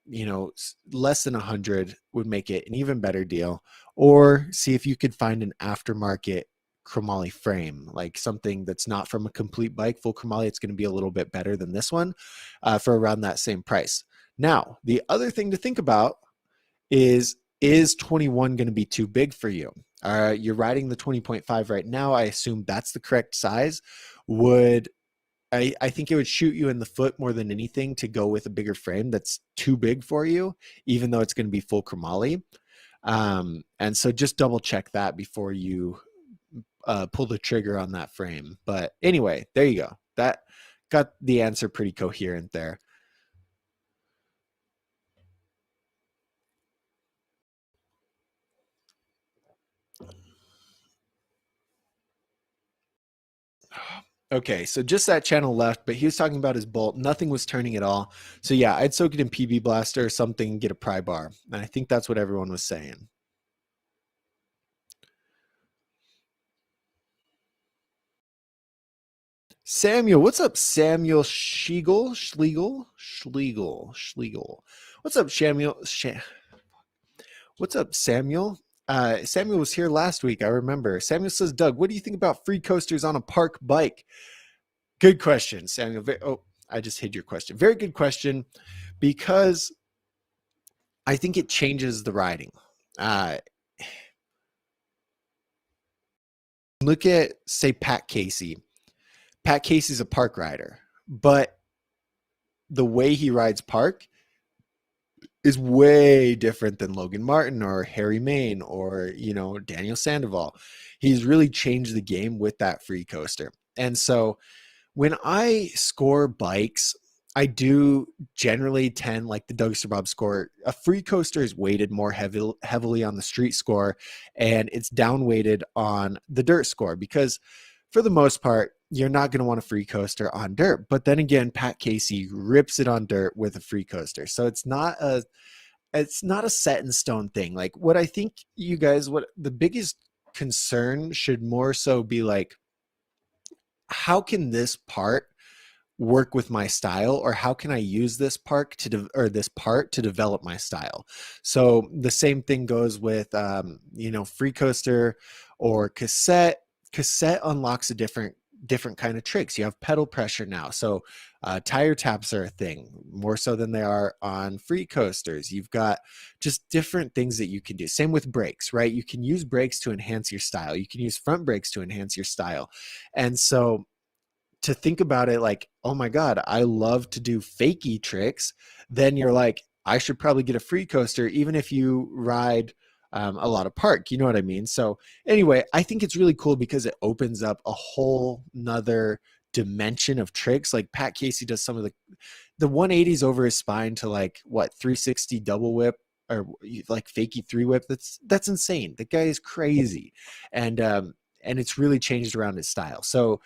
You know, less than 100 would make it an even better deal. Or see if you could find an aftermarket chromoly frame, like something that's not from a complete bike, full chromoly. It's going to be a little bit better than this one for around that same price. Now, the other thing to think about is 21 going to be too big for you? You're riding the 20.5 right now. I assume that's the correct size. I think it would shoot you in the foot more than anything to go with a bigger frame that's too big for you, even though it's going to be full chromoly. And so just double check that before you pull the trigger on that frame. But anyway, there you go. That got the answer pretty coherent there. Okay, so just that channel left, but he was talking about his bolt. Nothing was turning at all. So yeah, I'd soak it in PB Blaster or something, get a pry bar. And I think that's what everyone was saying. Samuel, what's up, Samuel Schlegel. What's up, Samuel? What's up, Samuel? Samuel was here last week, I remember. Samuel says, Doug, what do you think about free coasters on a park bike? Good question, Samuel. Oh, I just hid your question. Very good question, because I think it changes the riding. Uh, Look at, say, Pat Casey. Pat Casey's a park rider, but the way he rides park is way different than Logan Martin or Harry Main or, Daniel Sandoval. He's really changed the game with that free coaster. And so when I score bikes, I do generally tend, like the Doug Bob score, a free coaster is weighted more heavily on the street score, and it's down weighted on the dirt score, because for the most part, you're not going to want a free coaster on dirt. But then again, Pat Casey rips it on dirt with a free coaster. So it's not a set in stone thing. Like, what I think, you guys, what the biggest concern should more so be like, how can this part work with my style, or how can I use this part to develop my style? So the same thing goes with free coaster or cassette. Cassette unlocks a different kind of tricks. You have pedal pressure now, so tire taps are a thing more so than they are on free coasters. You've got just different things that you can do. Same with brakes, right? You can use brakes to enhance your style. You can use front brakes to enhance your style. And so to think about it like, oh my God, I love to do fakie tricks, then you're like, I should probably get a free coaster, even if you ride a lot of park. You know what I mean? So anyway, I think it's really cool because it opens up a whole nother dimension of tricks. Like Pat Casey does some of the 180s over his spine to like what 360 double whip or like fakie three whip. That's insane. The guy is crazy. And it's really changed around his style. So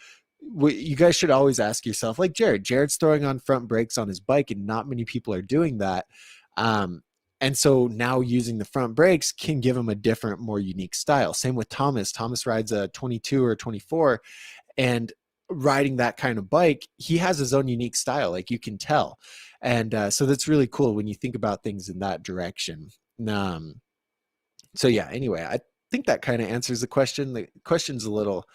you guys should always ask yourself, like Jared's throwing on front brakes on his bike, and not many people are doing that. And so now using the front brakes can give him a different, more unique style. Same with Thomas. Thomas rides a 22 or 24, and riding that kind of bike, he has his own unique style, like you can tell. And so that's really cool when you think about things in that direction. So yeah, anyway, I think that kind of answers the question. The question's a little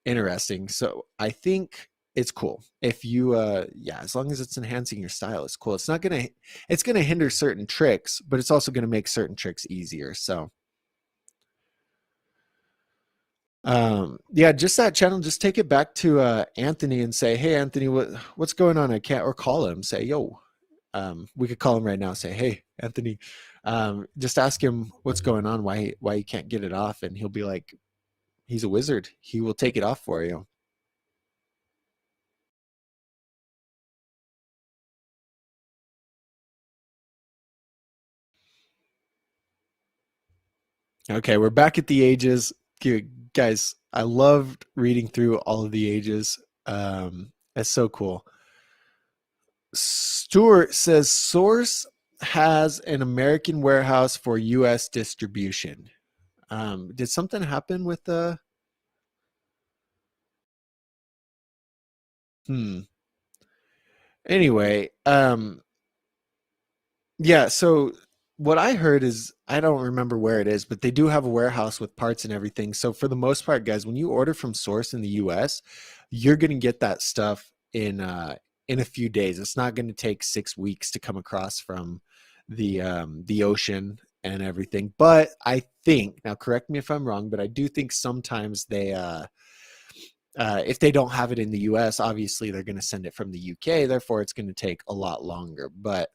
interesting. So I think it's cool if you as long as it's enhancing your style, it's cool. It's gonna hinder certain tricks, but it's also gonna make certain tricks easier. So just that channel, just take it back to Anthony and say, hey Anthony, what's going on? I can't, or call him, say, yo, we could call him right now, say, hey Anthony, just ask him what's going on, why he can't get it off, and he'll be like, he's a wizard, he will take it off for you. Okay, we're back at the ages. Guys, I loved reading through all of the ages. It's so cool. Stuart says Source has an American warehouse for US distribution. Did something happen with the anyway, yeah, so what I heard is, I don't remember where it is, but they do have a warehouse with parts and everything. So for the most part, guys, when you order from Source in the US, you're going to get that stuff in a few days. It's not going to take 6 weeks to come across from the ocean and everything. But I think, now correct me if I'm wrong, but I do think sometimes they if they don't have it in the US, obviously they're going to send it from the UK, therefore it's going to take a lot longer. But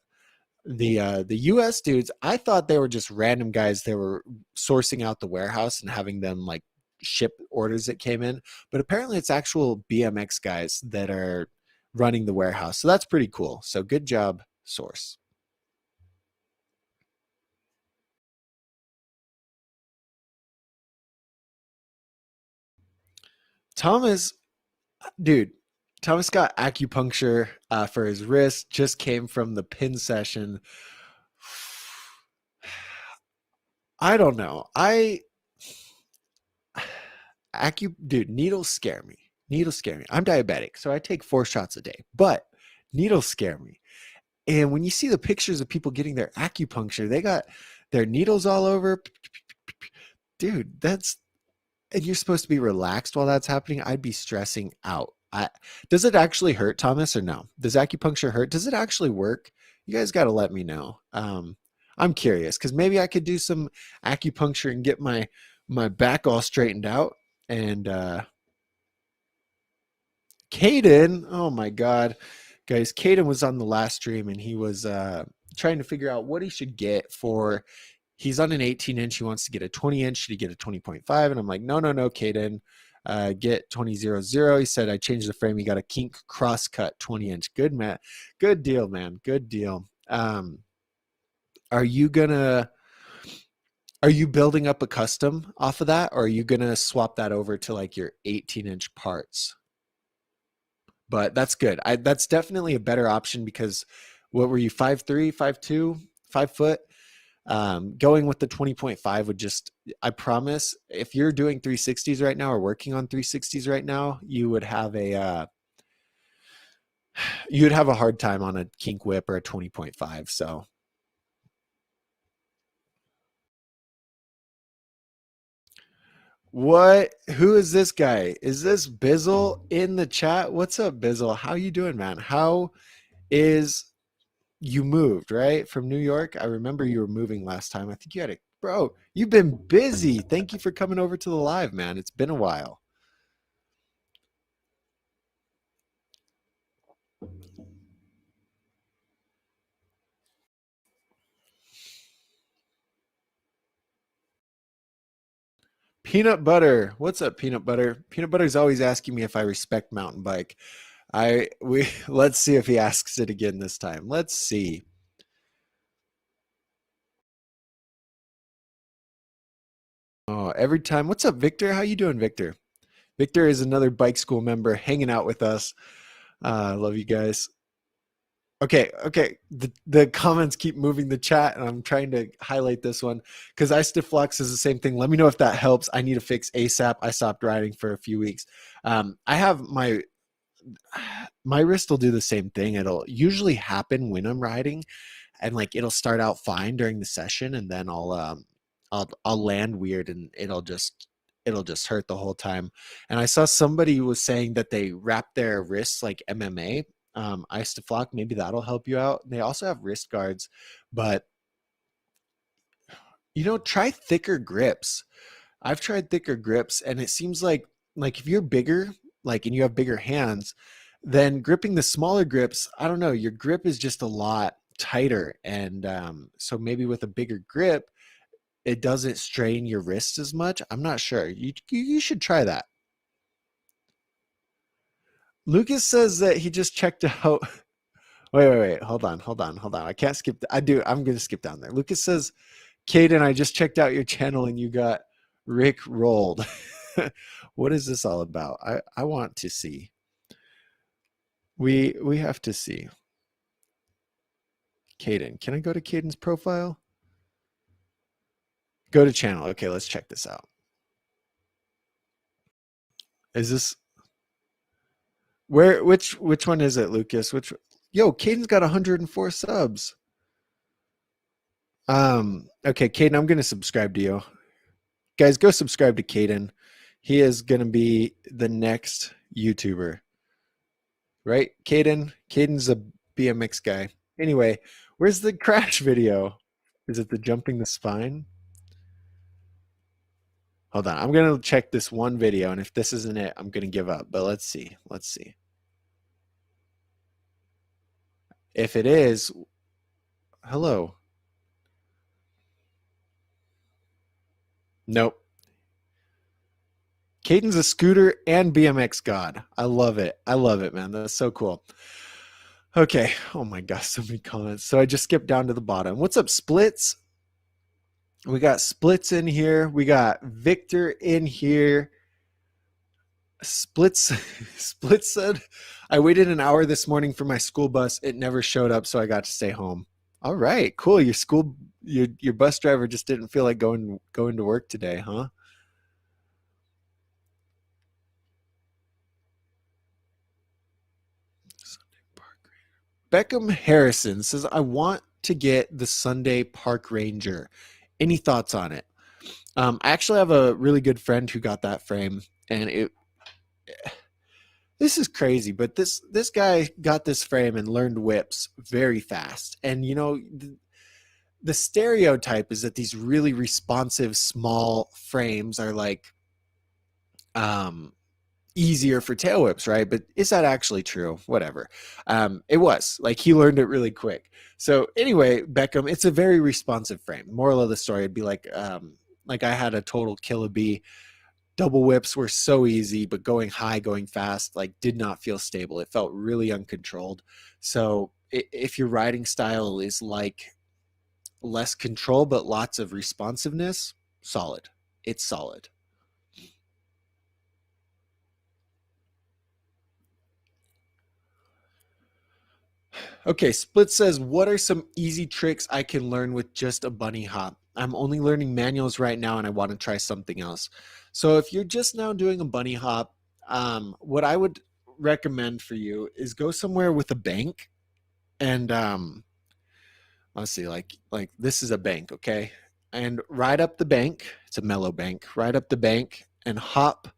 the US dudes, I thought they were just random guys that were sourcing out the warehouse and having them like ship orders that came in, but apparently it's actual BMX guys that are running the warehouse. So that's pretty cool. So good job, Source. Thomas, dude, Thomas got acupuncture for his wrist, just came from the pin session. I don't know. Dude, needles scare me. Needles scare me. I'm diabetic, so I take 4 shots a day, but needles scare me. And when you see the pictures of people getting their acupuncture, they got their needles all over. Dude, and you're supposed to be relaxed while that's happening. I'd be stressing out. Does it actually hurt, Thomas, or no? Does acupuncture hurt? Does it actually work? You guys got to let me know. I'm curious because maybe I could do some acupuncture and get my back all straightened out. And Caden, oh my God, guys, Caden was on the last stream and he was trying to figure out what he should get for. He's on an 18-inch. He wants to get a 20-inch. Should he get a 20.5? And I'm like, no, Caden, get 20.00. He said, I changed the frame. He got a kink crosscut 20-inch. Good, man. Good deal, man. Good deal. Are you building up a custom off of that, or are you gonna swap that over to like your 18-inch parts? But that's good. That's definitely a better option because what were you, 5'3", 5'2", 5 foot? Going with the 20.5 would just, I promise, if you're doing 360s right now or working on 360s right now, you'd have a hard time on a kink whip or a 20.5. So who is this guy? Is this Bizzle in the chat? What's up, Bizzle? How you doing, man? How is you moved, right? From New York? I remember you were moving last time. I think you had a bro, you've been busy. Thank you for coming over to the live, man. It's been a while. Peanut Butter. What's up, Peanut Butter? Peanut Butter's always asking me if I respect mountain bike. Let's see if he asks it again this time. Let's see. Oh, every time. What's up, Victor? How you doing, Victor? Victor is another bike school member hanging out with us. I love you guys. Okay. The comments keep moving the chat, and I'm trying to highlight this one because iStifflux is the same thing. Let me know if that helps. I need to fix ASAP. I stopped riding for a few weeks. I have my wrist will do the same thing. It'll usually happen when I'm riding, and like it'll start out fine during the session, and then I'll land weird, and it'll just hurt the whole time. And I saw somebody was saying that they wrap their wrists like MMA. Ice to flock, maybe that'll help you out. They also have wrist guards, but try thicker grips. I've tried thicker grips, and it seems like if you're bigger, like and you have bigger hands, then gripping the smaller grips, I don't know, your grip is just a lot tighter, and so maybe with a bigger grip, it doesn't strain your wrist as much. I'm not sure. You should try that. Lucas says that he just checked out. Wait. Hold on. I can't skip. I do. I'm going to skip down there. Lucas says, Caden, I just checked out your channel and you got Rick rolled. What is this all about? I want to see. We have to see. Caden. Can I go to Caden's profile? Go to channel. Okay, let's check this out. Is this which one is it, Lucas? Caden's got 104 subs. Okay, Caden, I'm gonna subscribe to you. Guys, go subscribe to Caden. He is gonna be the next YouTuber. Right? Caden's a BMX guy. Anyway, where's the crash video? Is it the jumping the spine? Hold on. I'm gonna check this one video, and if this isn't it, I'm gonna give up. But let's see. If it is, hello. Nope. Caden's a scooter and BMX god. I love it. I love it, man. That's so cool. Okay. Oh my gosh, so many comments. So I just skipped down to the bottom. What's up, Splits? We got Splits in here. We got Victor in here. Splits Splits said, I waited an hour this morning for my school bus. It never showed up, so I got to stay home. All right, cool. Your bus driver just didn't feel like going to work today, huh? Beckham Harrison says, I want to get the Sunday Park Ranger. Any thoughts on it? I actually have a really good friend who got that frame, and this is crazy, but this guy got this frame and learned whips very fast. And the stereotype is that these really responsive small frames are like um easier for tail whips, right? But is that actually true? Whatever. It was like he learned it really quick. So anyway, Beckham, it's a very responsive frame. Moral of the story would be like I had a total kill a bee. Double whips were so easy, but going high, going fast, like did not feel stable. It felt really uncontrolled. So if your riding style is like less control, but lots of responsiveness, solid. It's solid. Okay, Split says, what are some easy tricks I can learn with just a bunny hop? I'm only learning manuals right now and I want to try something else. So if you're just now doing a bunny hop, what I would recommend for you is go somewhere with a bank and let's see, like this is a bank, okay? And ride up the bank. It's a mellow bank. Ride up the bank and hop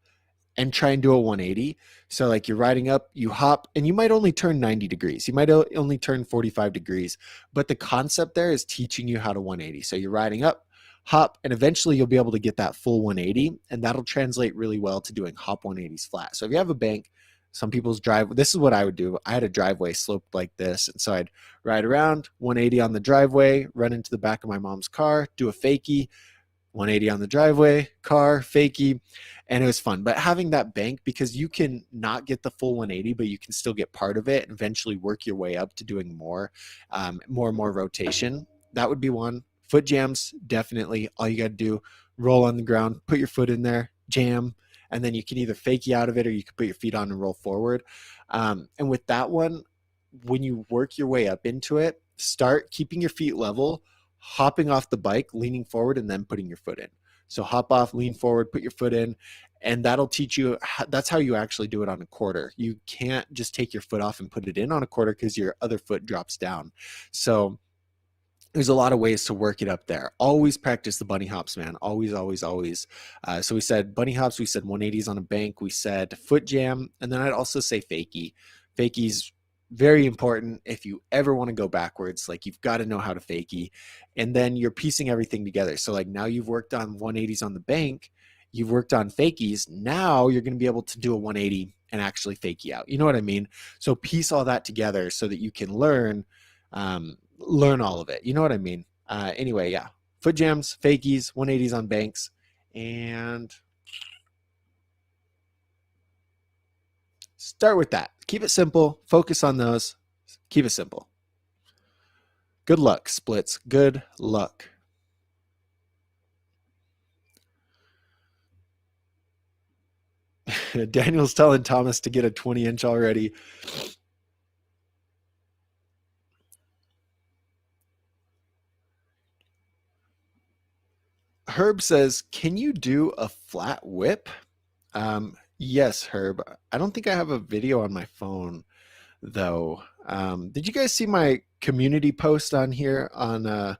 and try and do a 180. So like you're riding up, you hop, and you might only turn 90 degrees. You might only turn 45 degrees. But the concept there is teaching you how to 180. So you're riding up, hop, and eventually you'll be able to get that full 180. And that'll translate really well to doing hop 180s flat. So if you have a bank, some people's drive, this is what I would do. I had a driveway sloped like this. And so I'd ride around 180 on the driveway, run into the back of my mom's car, do a fakie, 180 on the driveway, car, fakie, and it was fun. But having that bank, because you can not get the full 180, but you can still get part of it and eventually work your way up to doing more and more rotation. That would be one. Foot jams, definitely. All you got to do, roll on the ground, put your foot in there, jam, and then you can either fakie out of it or you can put your feet on and roll forward. And with that one, when you work your way up into it, start keeping your feet level, hopping off the bike, leaning forward, and then putting your foot in. So hop off, lean forward, put your foot in, and that'll teach you. That's how you actually do it on a quarter. You can't just take your foot off and put it in on a quarter because your other foot drops down. So there's a lot of ways to work it up there. Always practice the bunny hops, man. Always, always, always. So we said bunny hops, we said 180s on a bank, we said foot jam, and then I'd also say fakie. Fakie's very important if you ever want to go backwards. Like you've got to know how to fakie, and then you're piecing everything together. So like now you've worked on 180s on the bank, you've worked on fakies. Now you're going to be able to do a 180 and actually fakie out. You know what I mean? So piece all that together so that you can learn all of it. You know what I mean? Anyway, yeah. Foot jams, fakies, 180s on banks, and start with that. Keep it simple. Focus on those. Keep it simple. Good luck, Splits. Good luck. Daniel's telling Thomas to get a 20-inch already. Herb says, can you do a flat whip? Yes, Herb. I don't think I have a video on my phone, though. Did you guys see my community post on here on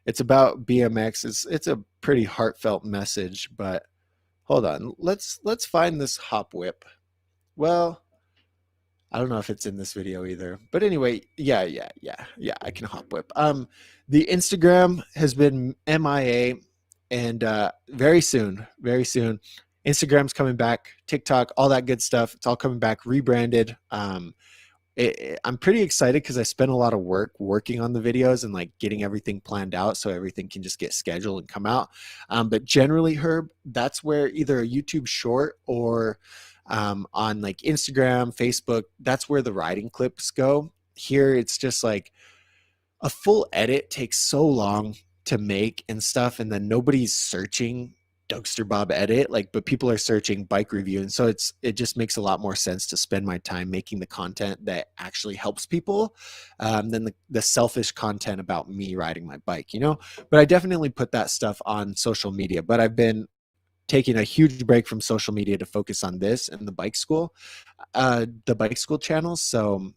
it's about BMX. It's a pretty heartfelt message, but hold on. Let's find this hop whip. Well, I don't know if it's in this video either. But anyway, yeah, I can hop whip. The Instagram has been MIA, and very soon, Instagram's coming back, TikTok, all that good stuff. It's all coming back, rebranded. I'm pretty excited because I spent a lot of work working on the videos and like getting everything planned out so everything can just get scheduled and come out. But generally, Herb, that's where either a YouTube short or on like Instagram, Facebook, that's where the riding clips go. Here, it's just like a full edit takes so long to make and stuff, and then nobody's searching Dumpster Bob edit, like, but people are searching bike review, and so it just makes a lot more sense to spend my time making the content that actually helps people than the selfish content about me riding my bike, you know. But I definitely put that stuff on social media, but I've been taking a huge break from social media to focus on this and the bike school channel. So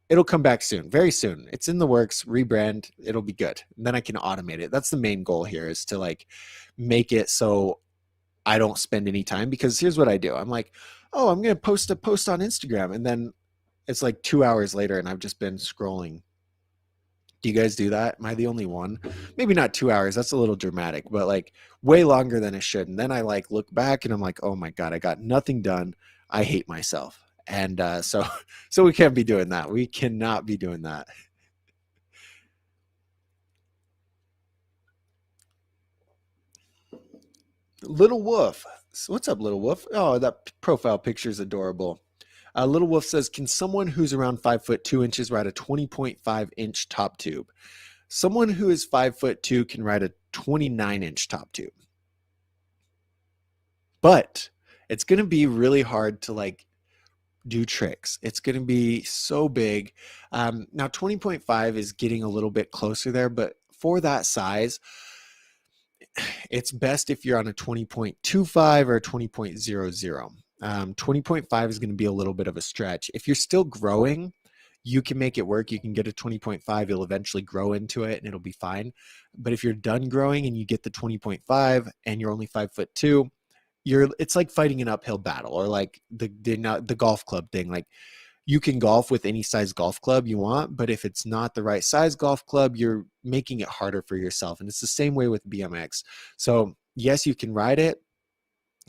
it'll come back soon, very soon. It's in the works, rebrand, it'll be good. And then I can automate it. That's the main goal here, is to like make it so I don't spend any time, because here's what I do. I'm like, "Oh, I'm going to post a post on Instagram." And then it's like 2 hours later and I've just been scrolling. Do you guys do that? Am I the only one? Maybe not 2 hours. That's a little dramatic, but like way longer than it should. And then I like look back and I'm like, "Oh my God, I got nothing done. I hate myself." And so we can't be doing that. We cannot be doing that. Little Wolf. So what's up, Little Wolf? Oh, that profile picture is adorable. Little Wolf says, "Can someone who's around 5 foot 2 inches ride a 20.5 inch top tube?" Someone who is 5 foot two can ride a 29 inch top tube, but it's going to be really hard to like do tricks. It's going to be so big. Now 20.5 is getting a little bit closer there, but for that size, it's best if you're on a 20.25 or a 20.00. 20.5 is going to be a little bit of a stretch. If you're still growing, you can make it work. You can get a 20.5. You'll eventually grow into it and it'll be fine. But if you're done growing and you get the 20.5 and you're only 5 foot two, it's like fighting an uphill battle, or like the golf club thing. Like, you can golf with any size golf club you want, but if it's not the right size golf club, you're making it harder for yourself. And it's the same way with BMX. So yes, you can ride it.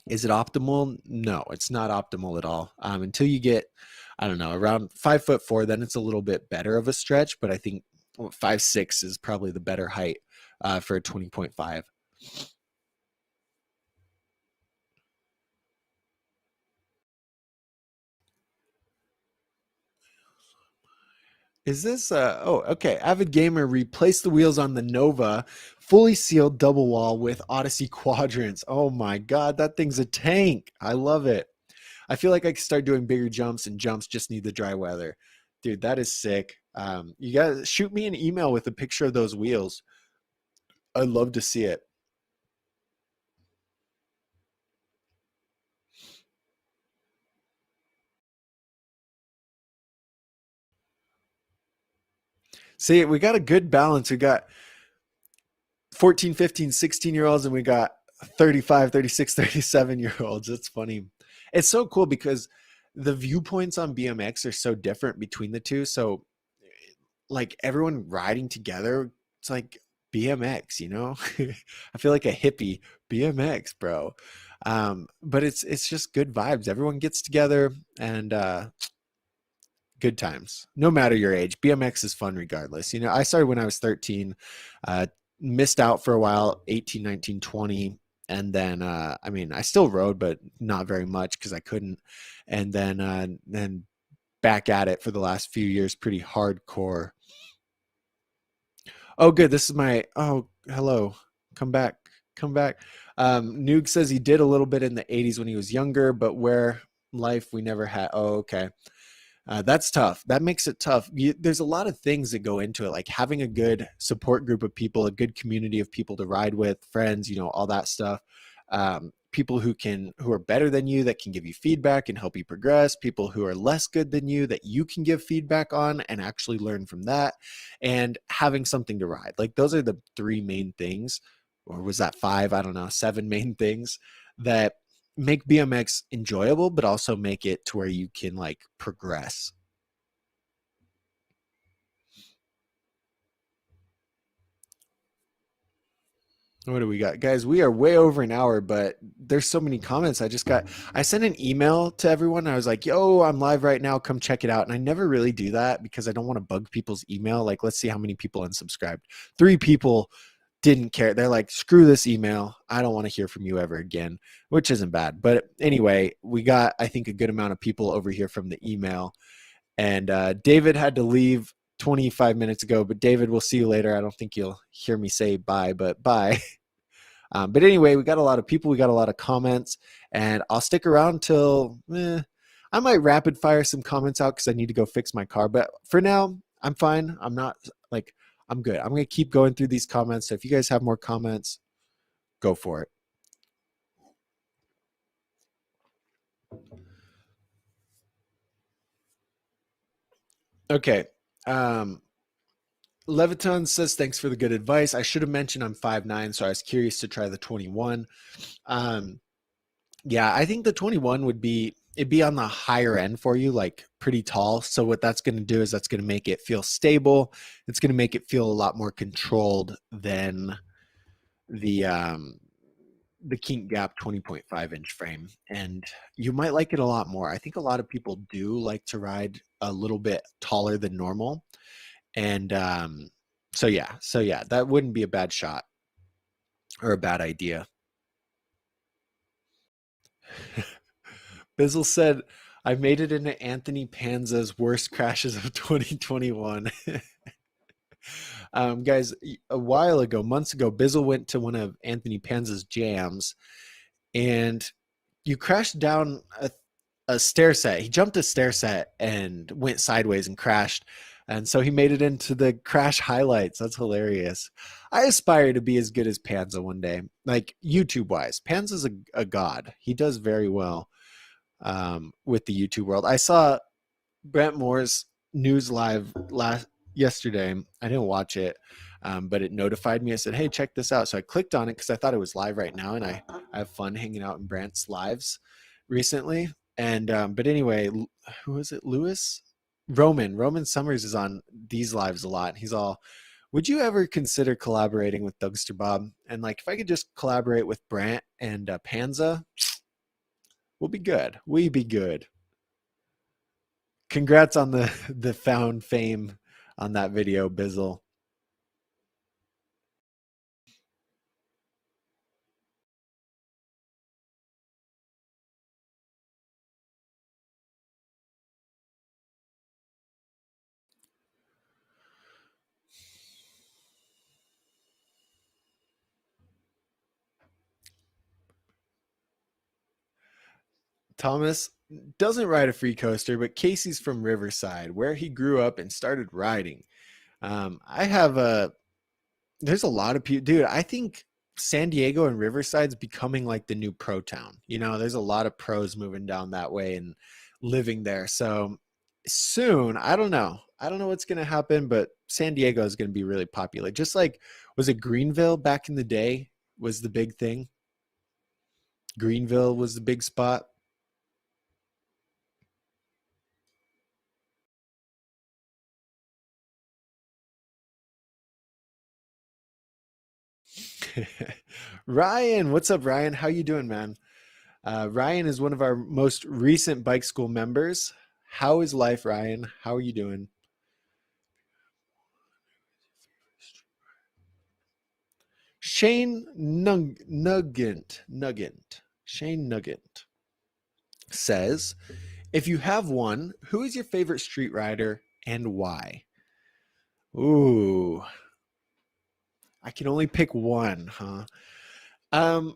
Is it optimal? No, it's not optimal at all. Until you get, I don't know, around 5 foot four, then it's a little bit better of a stretch. But I think 5'6" is probably the better height for a 20.5. Is this oh, okay. Avid Gamer replaced the wheels on the Nova, fully sealed double wall with Odyssey quadrants. Oh my God, that thing's a tank. I love it. I feel like I could start doing bigger jumps, and jumps just need the dry weather. Dude, that is sick. You guys shoot me an email with a picture of those wheels. I'd love to see it. See, we got a good balance. We got 14, 15, 16-year olds, and we got 35, 36, 37 year olds. It's funny. It's so cool because the viewpoints on BMX are so different between the two. So like everyone riding together, it's like BMX, you know? I feel like a hippie. BMX, bro. But it's just good vibes. Everyone gets together, and good times, no matter your age. BMX is fun regardless. You know, I started when I was 13, uh, missed out for a while, 18, 19, 20. And then, I mean, I still rode, but not very much because I couldn't. And then back at it for the last few years, pretty hardcore. Oh, good. This is my, oh, hello. Come back. Come back. Noog says he did a little bit in the 80s when he was younger, but where life we never had. Oh, okay. That's tough. That makes it tough. There's a lot of things that go into it, like having a good support group of people, a good community of people to ride with, friends, you know, all that stuff. People who are better than you, that can give you feedback and help you progress. People who are less good than you that you can give feedback on and actually learn from that. And having something to ride. Like, those are the three main things, or was that five? I don't know, seven main things that make BMX enjoyable, but also make it to where you can like progress. What do we got? Guys, we are way over an hour, but there's so many comments. I sent an email to everyone. I was like, yo, I'm live right now. Come check it out. And I never really do that because I don't want to bug people's email. Like, let's see how many people unsubscribed. 3 people didn't care. They're like, screw this email. I don't want to hear from you ever again, which isn't bad. But anyway, we got, I think, a good amount of people over here from the email. And David had to leave 25 minutes ago, but David, we'll see you later. I don't think you'll hear me say bye, but bye. But anyway, we got a lot of people, we got a lot of comments, and I'll stick around till I might rapid fire some comments out because I need to go fix my car. But for now, I'm fine. I'm not like, I'm good. I'm going to keep going through these comments. So if you guys have more comments, go for it. Okay. Leviton says, thanks for the good advice. I should have mentioned I'm 5'9", so I was curious to try the 21. Yeah, I think the 21 it'd be on the higher end for you, like pretty tall. So what that's going to do is that's going to make it feel stable. It's going to make it feel a lot more controlled than the Kink Gap 20.5-inch frame. And you might like it a lot more. I think a lot of people do like to ride a little bit taller than normal. And so yeah, that wouldn't be a bad shot or a bad idea. Bizzle said, I made it into Anthony Panza's worst crashes of 2021. Guys, a while ago, months ago, Bizzle went to one of Anthony Panza's jams and you crashed down a stair set. He jumped a stair set and went sideways and crashed. And so he made it into the crash highlights. That's hilarious. I aspire to be as good as Panza one day, like YouTube wise. Panza's a god. He does very well with the YouTube world. I saw Brent Moore's news live yesterday. I didn't watch it, but it notified me. I said, hey, check this out. So I clicked on it because I thought it was live right now, and I have fun hanging out in Brent's lives recently. And but anyway, who is it? Lewis? Roman Summers is on these lives a lot. He's all, would you ever consider collaborating with Dougster Bob? And like, if I could just collaborate with Brant and Panza, we'll be good. We be good. Congrats on the found fame on that video, Bizzle. Thomas doesn't ride a free coaster, but Casey's from Riverside, where he grew up and started riding. I have there's a lot of people, dude. I think San Diego and Riverside's becoming like the new pro town. You know, there's a lot of pros moving down that way and living there. So soon, I don't know. I don't know what's going to happen, but San Diego is going to be really popular. Just like, was it Greenville back in the day was the big thing? Greenville was the big spot. Ryan, what's up, Ryan? How you doing, man? Ryan is one of our most recent bike school members. How is life, Ryan? How are you doing? Shane Shane Nugent says, if you have one, who is your favorite street rider and why? Ooh, I can only pick one, huh? Um,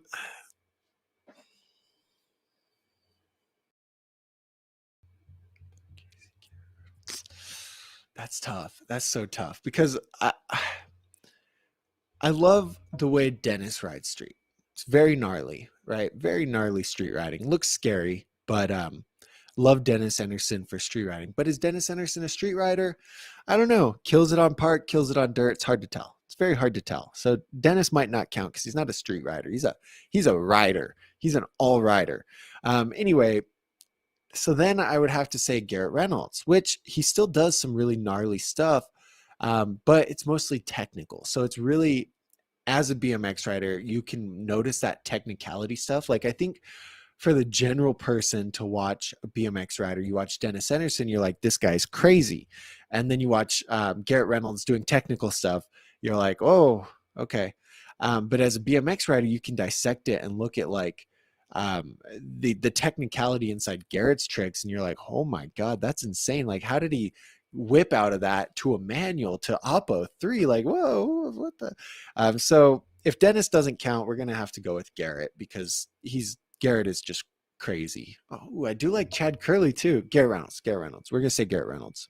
that's tough. That's so tough because I love the way Dennis rides street. It's very gnarly, right? Very gnarly street riding. Looks scary, but love Dennis Anderson for street riding. But is Dennis Anderson a street rider? I don't know. Kills it on park, kills it on dirt. It's hard to tell. It's very hard to tell. So Dennis might not count because he's not a street rider. He's a rider. He's an all rider. Anyway, so then I would have to say Garrett Reynolds, which he still does some really gnarly stuff, but it's mostly technical. So it's really as a BMX rider, you can notice that technicality stuff. Like I think for the general person to watch a BMX rider, you watch Dennis Anderson, you're like, this guy's crazy. And then you watch Garrett Reynolds doing technical stuff, you're like, oh, okay. But as a BMX rider, you can dissect it and look at like the technicality inside Garrett's tricks, and you're like, oh my god, that's insane. Like, how did he whip out of that to a manual to Oppo 3? Like, whoa, what the? So if Dennis doesn't count, we're gonna have to go with Garrett because Garrett is just crazy. Oh, I do like Chad Curley too. Garrett Reynolds. Garrett Reynolds. We're gonna say Garrett Reynolds.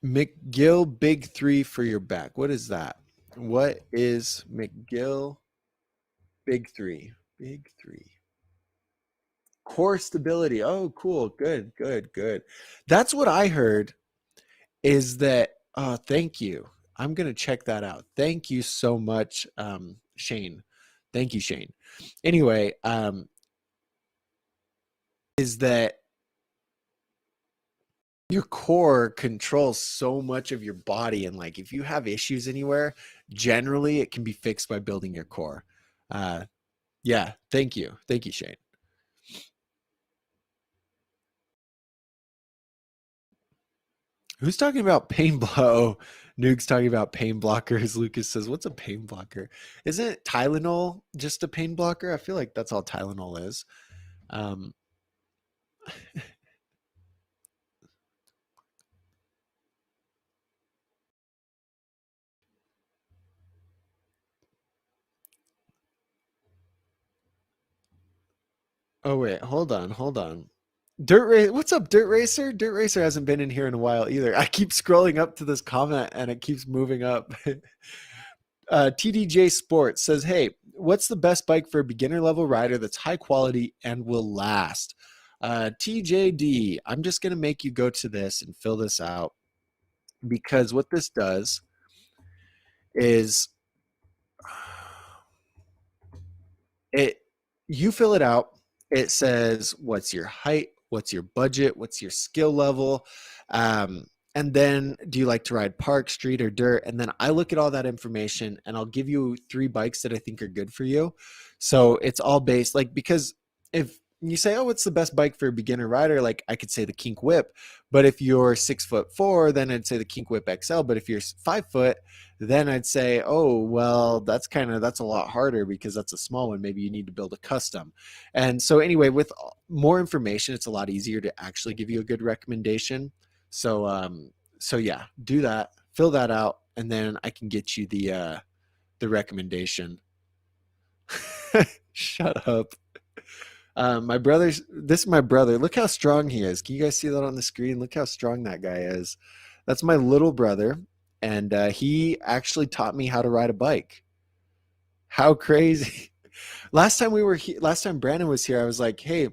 McGill Big Three for your back. What is that? What is McGill Big Three? Big Three. Core stability. Oh, cool. Good, good, good. That's what I heard is that, oh, thank you. I'm going to check that out. Thank you so much, Shane. Thank you, Shane. Anyway, is that your core controls so much of your body. And like, if you have issues anywhere, generally it can be fixed by building your core. Uh, yeah. Thank you. Thank you, Shane. Who's talking about pain blow? Noog's talking about pain blockers. Lucas says, what's a pain blocker? Isn't Tylenol just a pain blocker? I feel like that's all Tylenol is. Um, oh, wait, hold on, hold on. What's up, Dirt Racer? Dirt Racer hasn't been in here in a while either. I keep scrolling up to this comment and it keeps moving up. TDJ Sports says, hey, what's the best bike for a beginner level rider that's high quality and will last? TJD, I'm just going to make you go to this and fill this out because what this does is it you fill it out. It says what's your height, what's your budget, what's your skill level, um, and then do you like to ride park, street, or dirt? And then I look at all that information and I'll give you 3 bikes that I think are good for you. So it's all based like because if you say, oh, what's the best bike for a beginner rider? Like I could say the Kink Whip, but if you're 6'4", then I'd say the Kink Whip XL. But if you're 5 foot, then I'd say, oh, well, that's a lot harder because that's a small one. Maybe you need to build a custom. And so anyway, with more information, it's a lot easier to actually give you a good recommendation. So yeah, do that, fill that out, and then I can get you the recommendation. Shut up. This is my brother. Look how strong he is. Can you guys see that on the screen? Look how strong that guy is. That's my little brother. And he actually taught me how to ride a bike. How crazy. Last time Brandon was here, I was like, hey,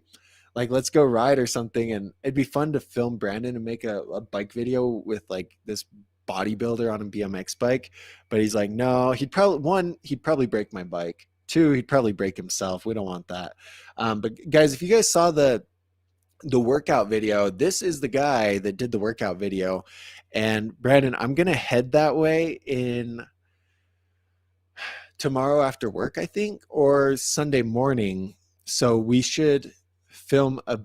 like, let's go ride or something. And it'd be fun to film Brandon and make a bike video with like this bodybuilder on a BMX bike. But he's like, no, he'd probably break my bike. Two, he'd probably break himself. We don't want that. But guys, if you guys saw the workout video, this is the guy that did the workout video. And Brandon, I'm gonna head that way in tomorrow after work, I think, or Sunday morning. So we should film a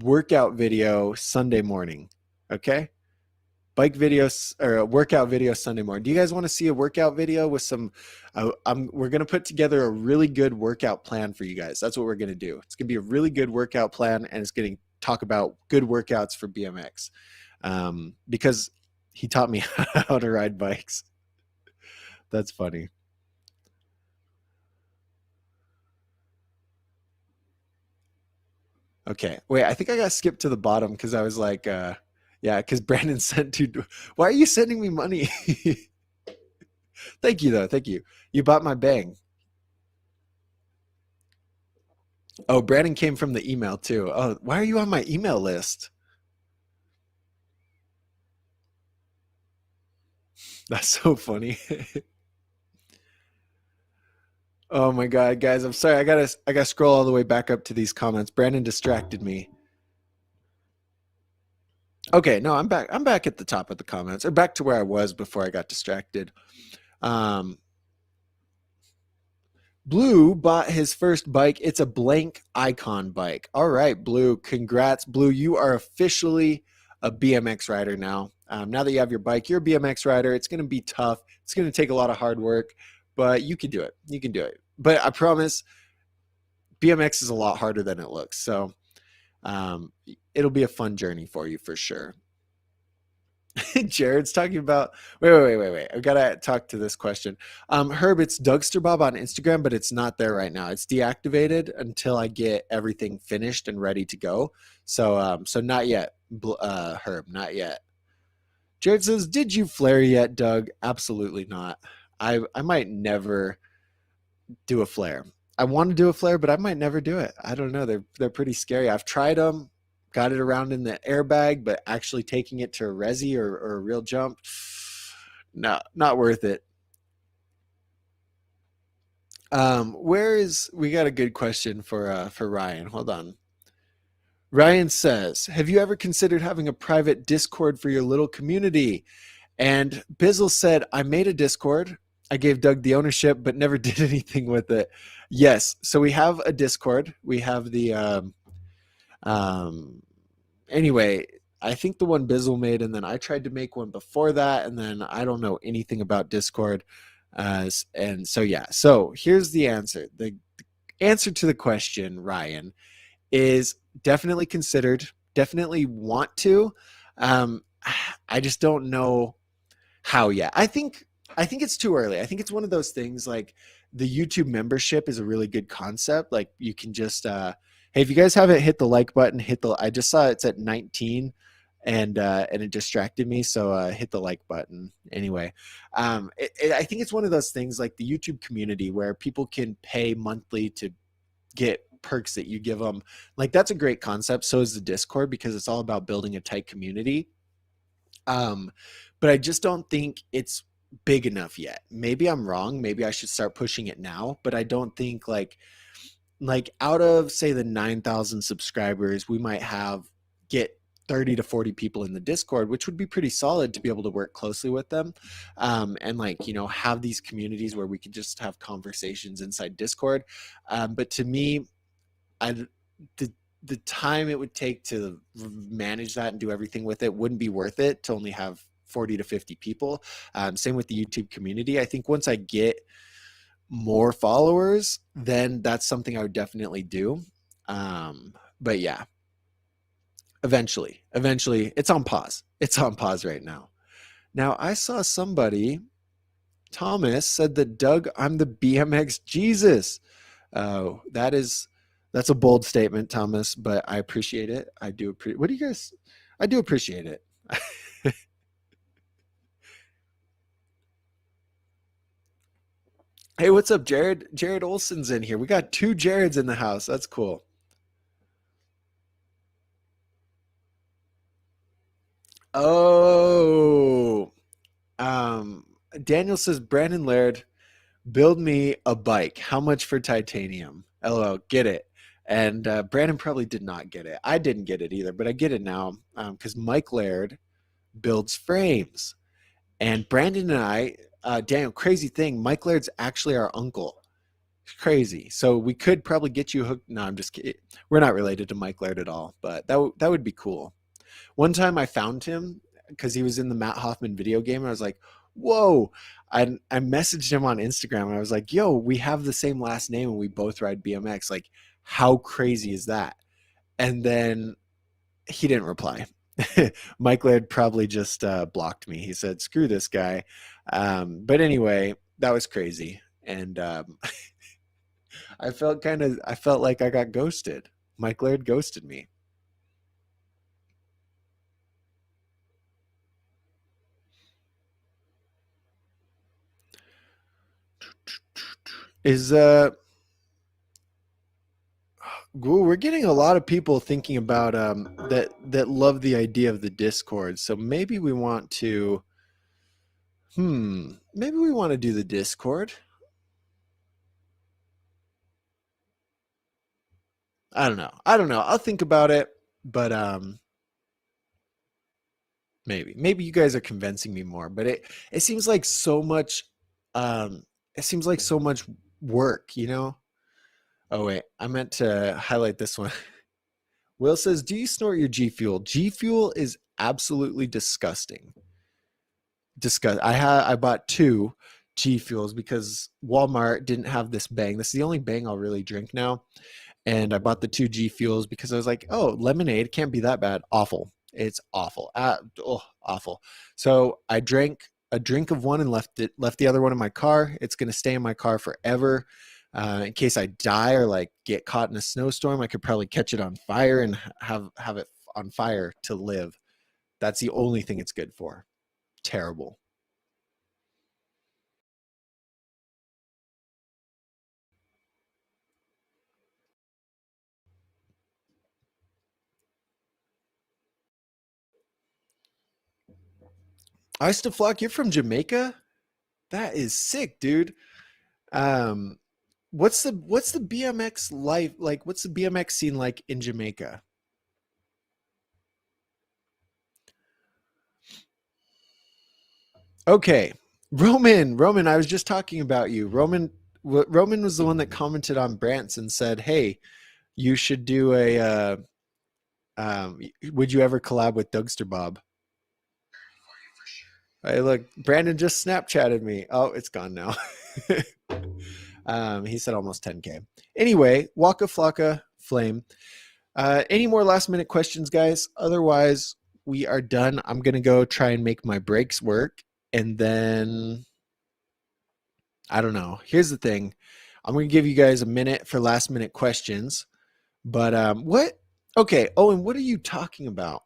workout video Sunday morning. Okay. Bike videos or a workout video Sunday morning. Do you guys want to see a workout video with some? We're going to put together a really good workout plan for you guys. That's what we're going to do. It's going to be a really good workout plan, and it's going to talk about good workouts for BMX because he taught me how to ride bikes. That's funny. Okay, wait. I think I got skipped to the bottom because I was like, yeah, because Brandon sent to. Why are you sending me money? Thank you though. Thank you. You bought my bang. Oh, Brandon came from the email too. Oh, why are you on my email list? That's so funny. Oh my God, guys, I'm sorry. I gotta scroll all the way back up to these comments. Brandon distracted me. Okay, no, I'm back. I'm back at the top of the comments, or back to where I was before I got distracted. Um, Blue bought his first bike. It's a blank icon bike. All right, Blue, congrats. Blue, you are officially a BMX rider now. Now that you have your bike, you're a BMX rider. It's going to be tough. It's going to take a lot of hard work, but you can do it. You can do it. But I promise BMX is a lot harder than it looks. So um, it'll be a fun journey for you for sure. Jared's talking about. Wait. I've got to talk to this question. Herb, it's Dougster Bob on Instagram, but it's not there right now. It's deactivated until I get everything finished and ready to go. So not yet, Herb, not yet. Jared says, "Did you flare yet, Doug?" Absolutely not. I might never do a flare. I want to do a flare, but I might never do it. I don't know. They're pretty scary. I've tried them, got it around in the airbag, but actually taking it to a resi or a real jump, no, not worth it. Where is we got a good question for Ryan. Hold on. Ryan says, "Have you ever considered having a private Discord for your little community?" And Bizzle said, "I made a Discord. I gave Doug the ownership, but never did anything with it." Yes. So we have a Discord. We have the um anyway, I think the one Bizzle made, and then I tried to make one before that, and then I don't know anything about Discord. And so yeah. So here's the answer. The answer to the question, Ryan, is definitely considered, definitely want to. Um I just don't know how yet. I think it's too early. I think it's one of those things like the YouTube membership is a really good concept. Like you can just hey, if you guys haven't hit the like button, hit the I just saw it's at 19 and it distracted me, so hit the like button anyway. I think it's one of those things like the YouTube community where people can pay monthly to get perks that you give them. Like that's a great concept. So is the Discord because it's all about building a tight community. Um, but I just don't think it's big enough yet. Maybe I'm wrong. Maybe I should start pushing it now. But I don't think like out of say the 9,000 subscribers, we might have get 30 to 40 people in the Discord, which would be pretty solid to be able to work closely with them. And like, have these communities where we could just have conversations inside Discord. But to me, I the the time it would take to manage that and do everything with it wouldn't be worth it to only have 40 to 50 people. Same with the YouTube community. I think once I get more followers, then that's something I would definitely do. But yeah, eventually, it's on pause. It's on pause right now. Now I saw somebody, Thomas said that Doug, I'm the BMX Jesus. That's a bold statement, Thomas, but I appreciate it. I do appreciate. What do you guys? I do appreciate it. Hey, what's up, Jared? Jared Olson's in here. We got two Jareds in the house. That's cool. Oh, um, Daniel says Brandon Laird, build me a bike. How much for titanium? LO, get it. And Brandon probably did not get it. I didn't get it either, but I get it now because Mike Laird builds frames. And Brandon and I, Daniel, crazy thing, Mike Laird's actually our uncle. Crazy. So we could probably get you hooked. No, I'm just kidding. We're not related to Mike Laird at all, but that would be cool. One time I found him because he was in the Matt Hoffman video game, and I was like, "Whoa!" I messaged him on Instagram, and I was like, "Yo, we have the same last name, and we both ride BMX. Like, how crazy is that?" And then he didn't reply. Mike Laird probably just blocked me. He said, "Screw this guy." But anyway, that was crazy, and I felt like I got ghosted. Mike Laird ghosted me. Is we're getting a lot of people thinking about that love the idea of the Discord. So maybe we want to maybe we want to do the Discord. I don't know. I don't know. I'll think about it, but maybe you guys are convincing me more, but it seems like so much um it seems like so much work, you know? Oh wait, I meant to highlight this one. Will says, "Do you snort your G Fuel? G Fuel is absolutely disgusting. Disgust. I bought two G Fuels because Walmart didn't have this bang. This is the only bang I'll really drink now. And I bought the two G Fuels because I was like, oh, lemonade can't be that bad. Awful. It's awful. Awful. So I drank a drink of one and left the other one in my car. It's going to stay in my car forever. In case I die or like get caught in a snowstorm, I could probably catch it on fire and have it on fire to live. That's the only thing it's good for. Terrible. Ice to Flock, you're from Jamaica? That is sick, dude. Um, what's the BMX life like? What's the BMX scene like in Jamaica? Okay, Roman, I was just talking about you. Roman was the one that commented on Brant's and said, "Hey, you should do a. Would you ever collab with Dougster Bob?" Hey, look, Brandon just Snapchatted me. Oh, it's gone now. He said almost 10K. Anyway, Waka Flocka Flame. Any more last minute questions, guys? Otherwise, we are done. I'm going to go try and make my breaks work. And then, I don't know. Here's the thing. I'm going to give you guys a minute for last minute questions. But what? Okay. Oh, and what are you talking about?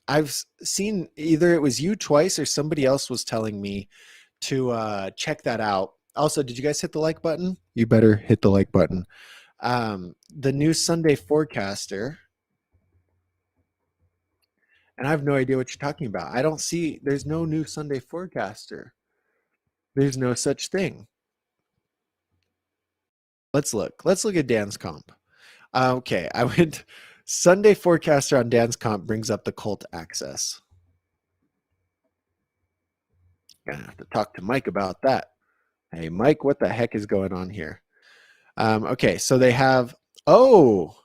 I've seen either it was you twice or somebody else was telling me to check that out. Also, did you guys hit the like button? You better hit the like button. The new Sunday forecaster, and I have no idea what you're talking about. I don't see, there's no new Sunday forecaster. There's no such thing. Let's look. Let's look at Dan's comp. Okay, I went Sunday forecaster on Dan's comp brings up the cult access. Gonna have to talk to Mike about that. Hey, Mike, what the heck is going on here? Okay, so they have, oh,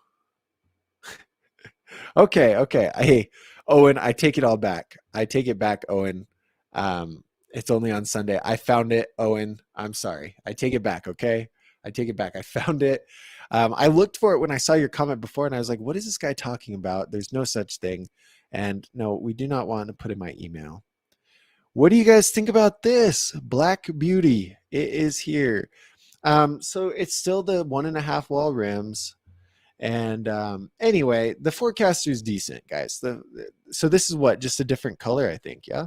okay. Hey, Owen, I take it all back. I take it back, Owen. It's only on Sunday. I found it, Owen. I'm sorry. I take it back, okay? I take it back. I found it. I looked for it when I saw your comment before, and I was like, what is this guy talking about? There's no such thing. And no, we do not want to put in my email. What do you guys think about this? Black Beauty. It is here. So it's still the 1.5 wall rims. And anyway, the forecaster is decent, guys. So this is what, just a different color, I think. Yeah.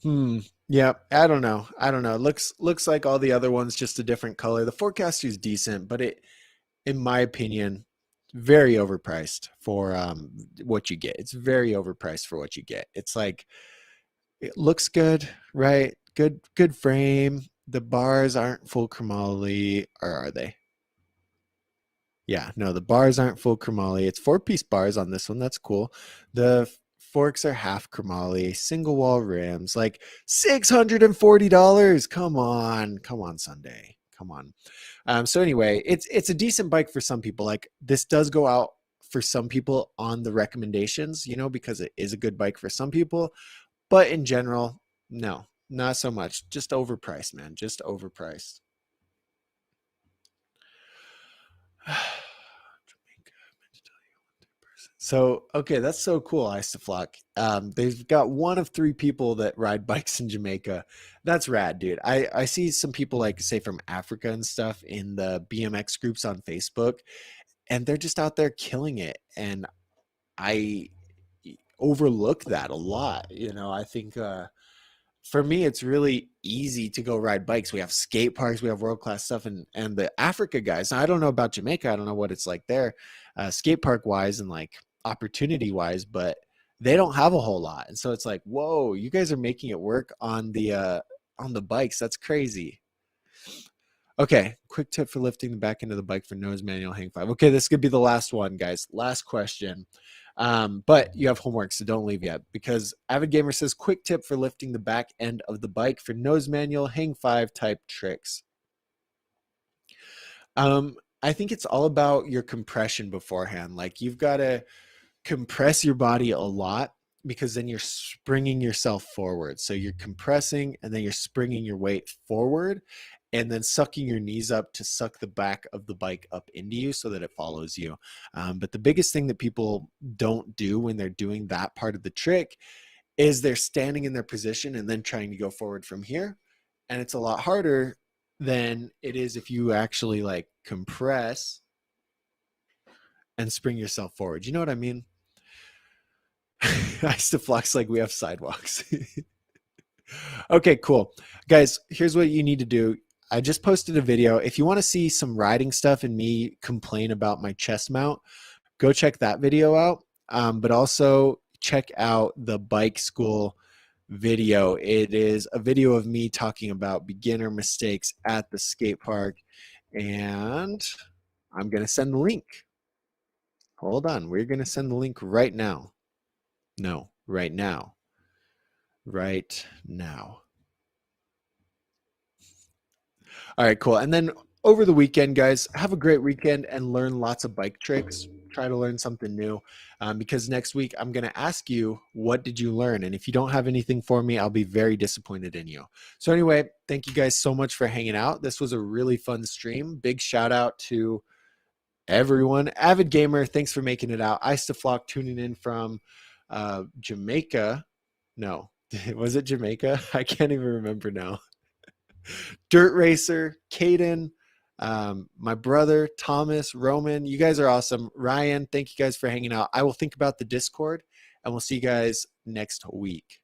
Hmm. Yeah. I don't know. Looks like all the other ones, just a different color. The forecaster is decent, but in my opinion, very overpriced for what you get. It's very overpriced for what you get. It's like it looks good, right? Good frame. The bars aren't full chromoly, or are they? Yeah, no, the bars aren't full chromoly. It's 4-piece bars on this one. That's cool. The forks are half chromoly, single wall rims, like $640. Come on, Sunday. Come on. So anyway, it's a decent bike for some people. Like this does go out for some people on the recommendations, because it is a good bike for some people. But in general, no, not so much. Just overpriced, man. Just overpriced. So, okay, that's so cool, Isoflock. They've got one of three people that ride bikes in Jamaica. That's rad, dude. I see some people like say from Africa and stuff in the BMX groups on Facebook, and they're just out there killing it. And I overlook that a lot. I think for me, it's really easy to go ride bikes. We have skate parks, we have world class stuff, and the Africa guys. Now, I don't know about Jamaica. I don't know what it's like there, skate park wise and like opportunity wise, but they don't have a whole lot. And so it's like, whoa, you guys are making it work on the bikes. That's crazy. Okay, quick tip for lifting the back end of the bike for nose manual hang five. Okay, this could be the last one, guys. Last question. But you have homework, so don't leave yet, because Avid Gamer says quick tip for lifting the back end of the bike for nose manual hang five type tricks. I think it's all about your compression beforehand. Like you've got to compress your body a lot because then you're springing yourself forward. So you're compressing and then you're springing your weight forward and then sucking your knees up to suck the back of the bike up into you so that it follows you. But the biggest thing that people don't do when they're doing that part of the trick is they're standing in their position and then trying to go forward from here. And it's a lot harder than it is if you actually like compress and spring yourself forward. You know what I mean? I used to flex like we have sidewalks. Okay, cool. Guys, here's what you need to do. I just posted a video. If you want to see some riding stuff and me complain about my chest mount, go check that video out. But also check out the bike school video. It is a video of me talking about beginner mistakes at the skate park. And I'm going to send the link. Hold on. We're going to send the link right now. No, right now. Right now. All right, cool. And then over the weekend, guys, have a great weekend and learn lots of bike tricks. Try to learn something new because next week I'm going to ask you, what did you learn? And if you don't have anything for me, I'll be very disappointed in you. So anyway, thank you guys so much for hanging out. This was a really fun stream. Big shout out to everyone. Avid Gamer, thanks for making it out. Ice to Flock tuning in from Jamaica. No, was it Jamaica? I can't even remember now. Dirt Racer, Caden, my brother, Thomas, Roman. You guys are awesome. Ryan, thank you guys for hanging out. I will think about the Discord, and we'll see you guys next week.